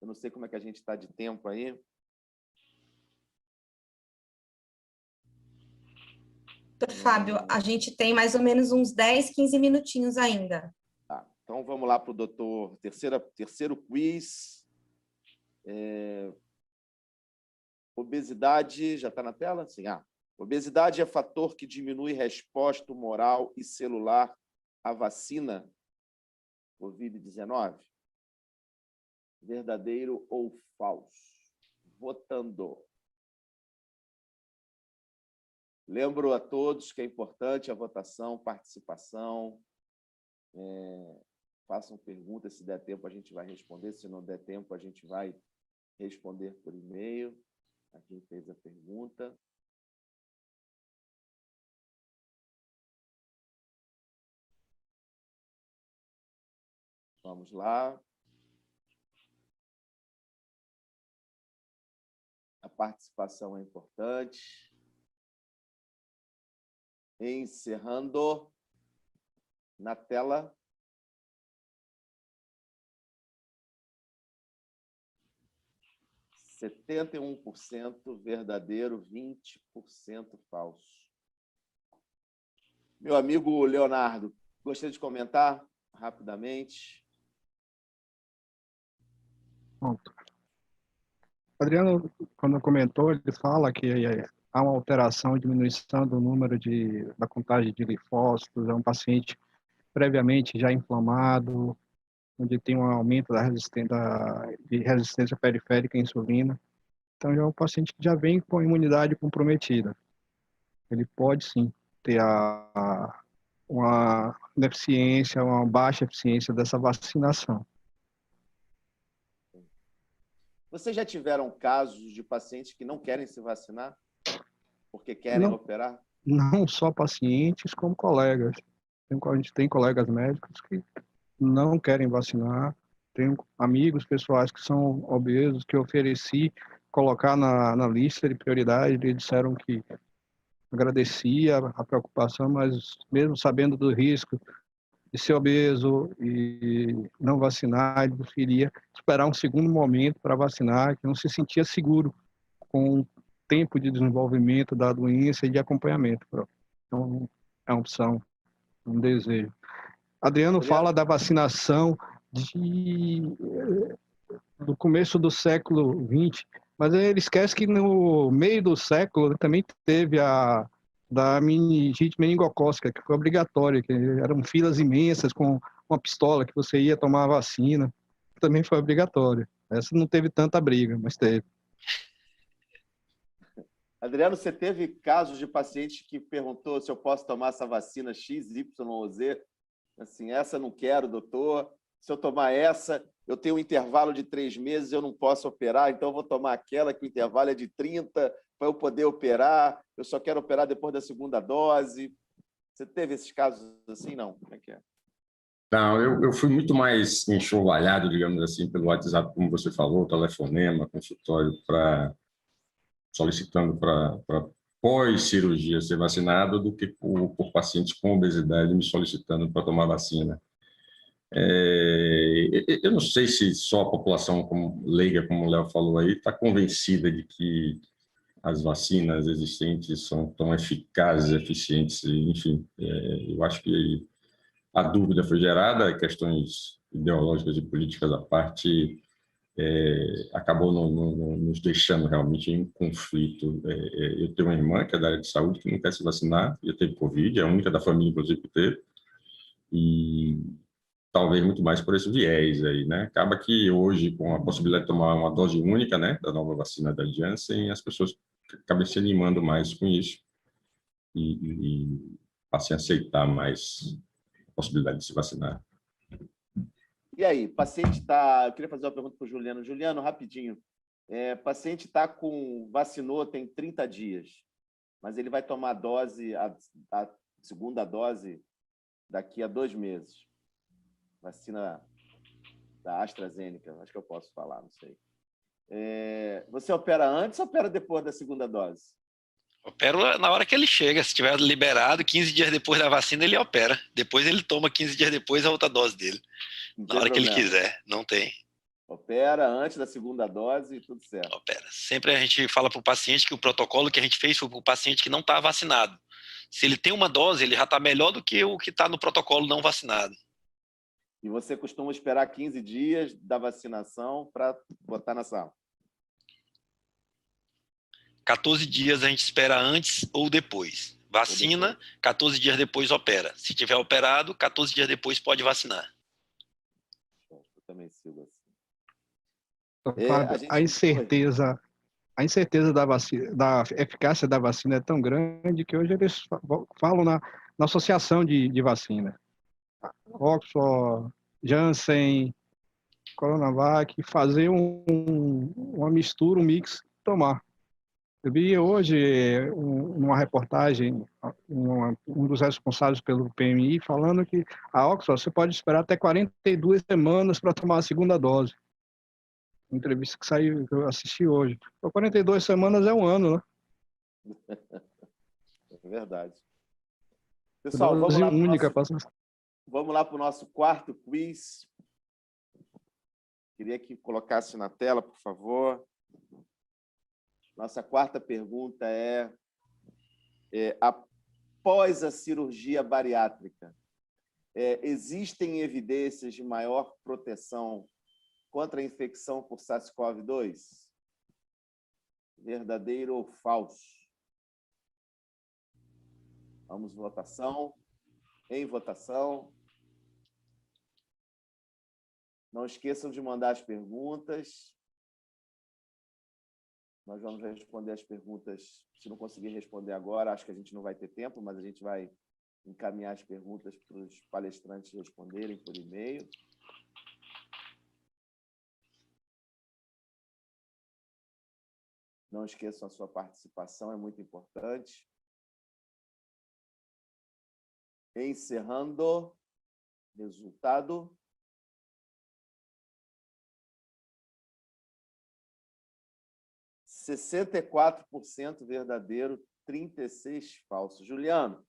Eu não sei como é que a gente está de tempo aí. Fábio, a gente tem mais ou menos uns 10, 15 minutinhos ainda. Tá, então vamos lá para o doutor. Terceiro quiz. Obesidade, já está na tela? Sim. Obesidade é fator que diminui resposta humoral e celular à vacina Covid-19? Verdadeiro ou falso? Votando. Lembro a todos que é importante a votação, participação. Façam perguntas, se der tempo a gente vai responder, se não der tempo a gente vai responder por e-mail. A quem fez a pergunta. Vamos lá. A participação é importante. Encerrando na tela. % 71% verdadeiro, 20% falso. Meu amigo Leonardo, gostaria de comentar rapidamente? Pronto. Adriano, quando comentou, ele fala que há uma alteração, diminuição do número da contagem de linfócitos, é um paciente previamente já inflamado, onde tem um aumento de resistência periférica à insulina. Então, já é um paciente que já vem com a imunidade comprometida. Ele pode, sim, ter uma deficiência, uma baixa eficiência dessa vacinação. Vocês já tiveram casos de pacientes que não querem se vacinar porque querem operar? Não só pacientes, como colegas. A gente tem colegas médicos que não querem vacinar. Tenho amigos pessoais que são obesos, que eu ofereci colocar na lista de prioridade. Eles disseram que agradecia a preocupação, mas mesmo sabendo do risco de ser obeso e não vacinar, ele preferia esperar um segundo momento para vacinar, que não se sentia seguro com o tempo de desenvolvimento da doença e de acompanhamento. Então, é uma opção, um desejo. Adriano fala da vacinação do começo do século XX, mas ele esquece que no meio do século também teve a da meningite meningocócica, que foi obrigatória, que eram filas imensas com uma pistola que você ia tomar a vacina, também foi obrigatória. Essa não teve tanta briga, mas teve. Adriano, você teve casos de paciente que perguntou se eu posso tomar essa vacina X, Y ou Z? Assim, essa eu não quero, doutor. Se eu tomar essa, eu tenho um intervalo de 3 meses, eu não posso operar, então eu vou tomar aquela que o intervalo é de 30 para eu poder operar. Eu só quero operar depois da segunda dose. Você teve esses casos assim, não? Como é que é? Não, eu fui muito mais enxovalhado, digamos assim, pelo WhatsApp, como você falou, telefonema, consultório, solicitando para pós-cirurgia ser vacinado, do que por pacientes com obesidade me solicitando para tomar vacina. Eu não sei se só a população leiga, como o Léo falou aí, está convencida de que as vacinas existentes são tão eficazes, eficientes, enfim. Eu acho que a dúvida foi gerada, questões ideológicas e políticas à parte, acabou nos deixando realmente em conflito. Eu tenho uma irmã que é da área de saúde que não quer se vacinar, já teve Covid, é a única da família, inclusive, que teve, e talvez muito mais por esse viés aí, né? Acaba que hoje, com a possibilidade de tomar uma dose única, né, da nova vacina da Janssen, as pessoas acabam se animando mais com isso e passem a aceitar mais a possibilidade de se vacinar. E aí, paciente está... Eu queria fazer uma pergunta para o Juliano. Juliano, rapidinho. Paciente está vacinou tem 30 dias, mas ele vai tomar a segunda dose daqui a 2 meses. Vacina da AstraZeneca, acho que eu posso falar, não sei. Você opera antes ou opera depois da segunda dose? Opera na hora que ele chega. Se estiver liberado, 15 dias depois da vacina, ele opera. Depois ele toma 15 dias depois a outra dose dele. Na hora que ele quiser, não tem. Opera antes da segunda dose e tudo certo. Opera. Sempre a gente fala para o paciente que o protocolo que a gente fez foi para o paciente que não está vacinado. Se ele tem uma dose, ele já está melhor do que o que está no protocolo não vacinado. E você costuma esperar 15 dias da vacinação para botar na sala? 14 dias a gente espera antes ou depois. Vacina, 14 dias depois opera. Se tiver operado, 14 dias depois pode vacinar. Eu também sigo assim. A incerteza da eficácia da vacina é tão grande que hoje eles falam na associação de vacina. Oxford, Janssen, Coronavac, fazer uma mistura, um mix, tomar. Eu vi hoje uma reportagem, um dos responsáveis pelo PMI, falando que a Oxford você pode esperar até 42 semanas para tomar a segunda dose. Uma entrevista que eu assisti hoje. Então, 42 semanas é um ano, né? É verdade. Pessoal, vamos lá. Vamos lá para o nosso quarto quiz. Queria que colocasse na tela, por favor. Nossa quarta pergunta após a cirurgia bariátrica, existem evidências de maior proteção contra a infecção por SARS-CoV-2? Verdadeiro ou falso? Vamos votação. Em votação. Não esqueçam de mandar as perguntas. Nós vamos responder as perguntas. Se não conseguir responder agora, acho que a gente não vai ter tempo, mas a gente vai encaminhar as perguntas para os palestrantes responderem por e-mail. Não esqueçam a sua participação, é muito importante. Encerrando. Resultado. %64% verdadeiro, 36% falso. Juliano,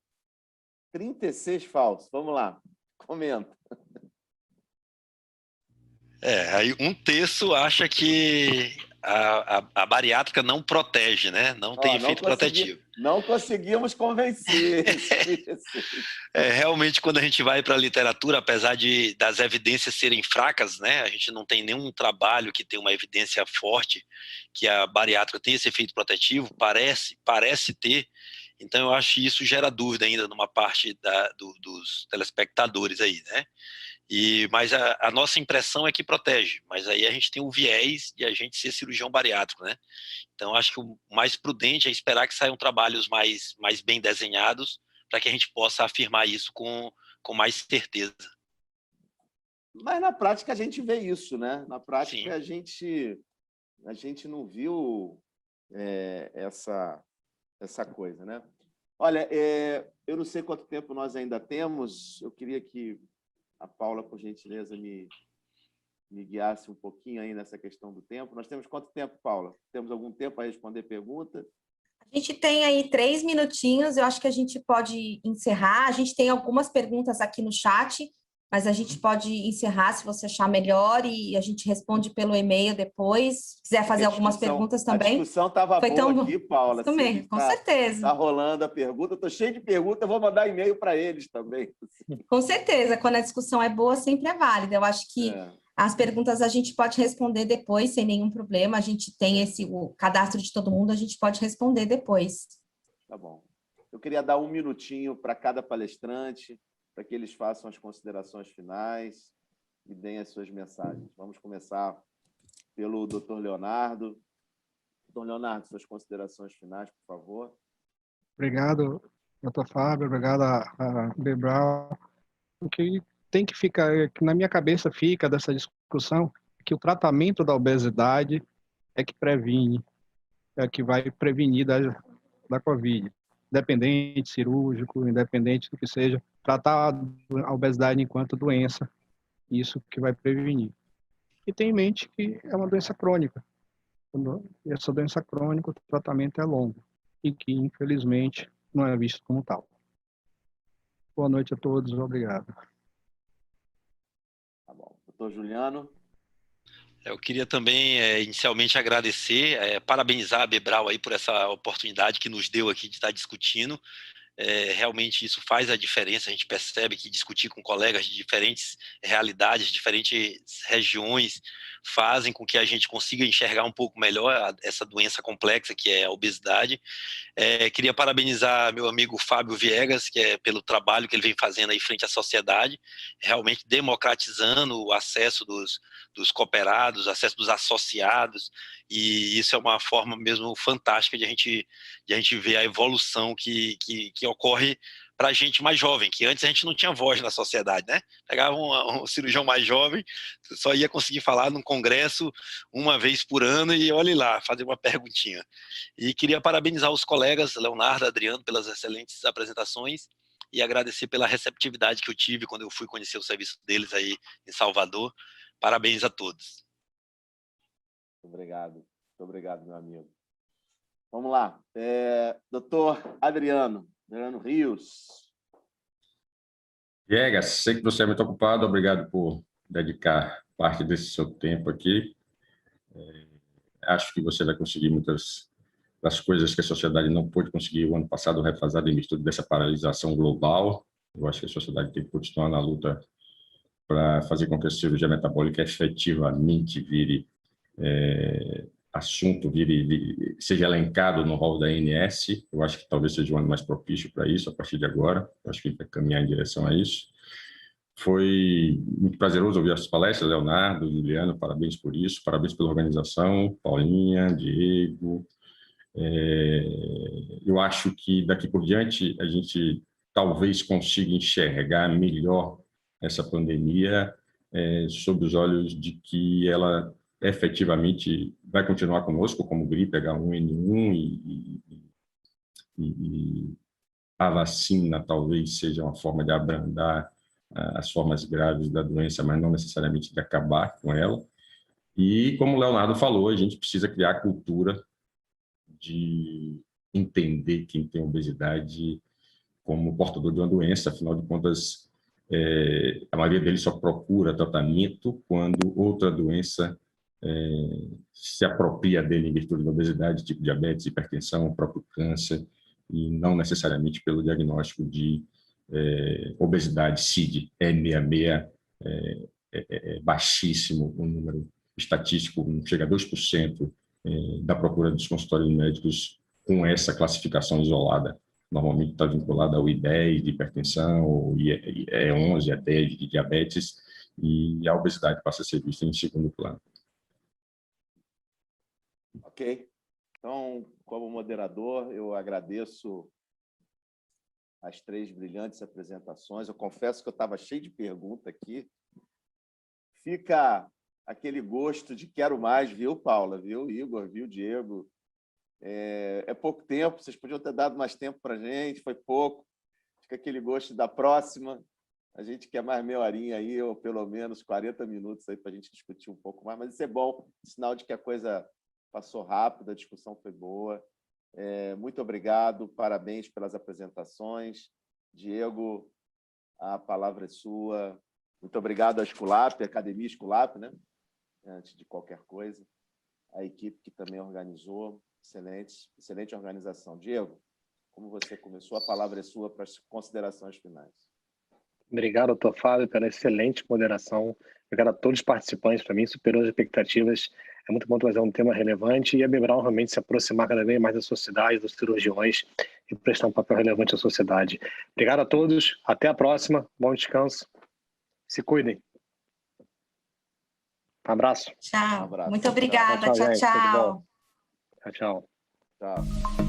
36% falso. Vamos lá, comenta. Aí um terço acha que a bariátrica não protege, né? Não tem efeito protetivo. Não conseguimos convencer. Realmente, quando a gente vai para a literatura, apesar das evidências serem fracas, né? A gente não tem nenhum trabalho que tenha uma evidência forte que a bariátrica tem esse efeito protetivo, parece ter. Então, eu acho que isso gera dúvida ainda numa parte dos telespectadores aí, né? Mas a nossa impressão é que protege, mas aí a gente tem o viés de a gente ser cirurgião bariátrico, né? Então, acho que o mais prudente é esperar que saiam trabalhos mais bem desenhados para que a gente possa afirmar isso com mais certeza. Mas na prática a gente vê isso, né? Na prática a gente não viu essa coisa, né? Olha, eu não sei quanto tempo nós ainda temos, eu queria que a Paula, por gentileza, me guiasse um pouquinho aí nessa questão do tempo. Nós temos quanto tempo, Paula? Temos algum tempo para responder pergunta? A gente tem aí 3 minutinhos, eu acho que a gente pode encerrar. A gente tem algumas perguntas aqui no chat, mas a gente pode encerrar se você achar melhor e a gente responde pelo e-mail depois. Se quiser fazer algumas perguntas também. A discussão estava boa aqui, Paula. Isso mesmo, com certeza. Está rolando a pergunta. Estou cheio de perguntas, eu vou mandar e-mail para eles também. Com certeza, quando a discussão é boa, sempre é válida. Eu acho que as perguntas a gente pode responder depois, sem nenhum problema. A gente tem o cadastro de todo mundo, a gente pode responder depois. Tá bom. Eu queria dar 1 minutinho para cada palestrante, para que eles façam as considerações finais e deem as suas mensagens. Vamos começar pelo Dr. Leonardo. Dr. Leonardo, suas considerações finais, por favor. Obrigado, Dr. Fábio, obrigado a Bebral. O que tem que ficar, que na minha cabeça fica dessa discussão, que o tratamento da obesidade é que previne, é que vai prevenir da Covid. Independente, cirúrgico, independente do que seja, tratar a obesidade enquanto doença, isso que vai prevenir. E tem em mente que é uma doença crônica. E essa doença crônica, o tratamento é longo e que, infelizmente, não é visto como tal. Boa noite a todos, obrigado. Tá bom. Doutor Juliano. Eu queria também, inicialmente, agradecer, parabenizar a Bebral aí por essa oportunidade que nos deu aqui de estar discutindo. Realmente isso faz a diferença, a gente percebe que discutir com colegas de diferentes realidades, diferentes regiões, fazem com que a gente consiga enxergar um pouco melhor essa doença complexa que é a obesidade. Queria parabenizar meu amigo Fábio Viegas, que é pelo trabalho que ele vem fazendo aí frente à sociedade, realmente democratizando o acesso dos cooperados, o acesso dos associados, e isso é uma forma mesmo fantástica de a gente ver a evolução que ocorre para a gente mais jovem, que antes a gente não tinha voz na sociedade, né? Pegava um cirurgião mais jovem, só ia conseguir falar num congresso uma vez por ano e olhe lá, fazer uma perguntinha. E queria parabenizar os colegas, Leonardo, Adriano, pelas excelentes apresentações e agradecer pela receptividade que eu tive quando eu fui conhecer o serviço deles aí em Salvador. Parabéns a todos. Muito obrigado, meu amigo. Vamos lá. Doutor Adriano Rios. Viegas, sei que você é muito ocupado, obrigado por dedicar parte desse seu tempo aqui. Acho que você vai conseguir muitas das coisas que a sociedade não pôde conseguir o ano passado, retrasado, em virtude dessa paralisação global. Eu acho que a sociedade tem que continuar na luta para fazer com que a cirurgia metabólica efetivamente vire assunto, seja elencado no rol da ANS. Eu acho que talvez seja o ano mais propício para isso, a partir de agora. Eu acho que a gente vai caminhar em direção a isso. Foi muito prazeroso ouvir as palestras, Leonardo, Juliano, parabéns por isso, parabéns pela organização, Paulinha, Diego. Eu acho que daqui por diante a gente talvez consiga enxergar melhor essa pandemia sob os olhos de que ela efetivamente vai continuar conosco, como gripe H1N1, e a vacina talvez seja uma forma de abrandar as formas graves da doença, mas não necessariamente de acabar com ela. E, como o Leonardo falou, a gente precisa criar a cultura de entender quem tem obesidade como portador de uma doença. Afinal de contas, a maioria deles só procura tratamento quando outra doença se apropria dele em virtude da obesidade, tipo diabetes, hipertensão, o próprio câncer, e não necessariamente pelo diagnóstico de obesidade CID. E66 é baixíssimo o número estatístico, não chega a 2% da procura dos consultórios médicos com essa classificação isolada. Normalmente está vinculada ao I10 de hipertensão, ou E11 até de diabetes, e a obesidade passa a ser vista em segundo plano. Ok. Então, como moderador, eu agradeço as 3 brilhantes apresentações. Eu confesso que eu estava cheio de perguntas aqui. Fica aquele gosto de quero mais, viu, Paula? Viu, Igor? Viu, Diego? É pouco tempo, vocês podiam ter dado mais tempo para a gente, foi pouco. Fica aquele gosto da próxima. A gente quer mais meia horinha aí, ou pelo menos 40 minutos aí para a gente discutir um pouco mais, mas isso é bom, sinal de que a coisa passou rápido, a discussão foi boa. Muito obrigado, parabéns pelas apresentações. Diego, a palavra é sua. Muito obrigado à Esculap, à Academia Esculap, né? Antes de qualquer coisa. A equipe que também organizou, excelente organização. Diego, como você começou, a palavra é sua para as considerações finais. Obrigado, Dr. Fábio, pela excelente moderação. Obrigado a todos os participantes, para mim, superou as expectativas. É muito bom trazer um tema relevante e a Bebral realmente se aproximar cada vez mais da sociedade, dos cirurgiões e prestar um papel relevante à sociedade. Obrigado a todos, até a próxima, bom descanso, se cuidem. Um abraço. Tchau. Um abraço. Muito obrigada. Tchau, gente. tchau. Tchau, tchau. Tchau.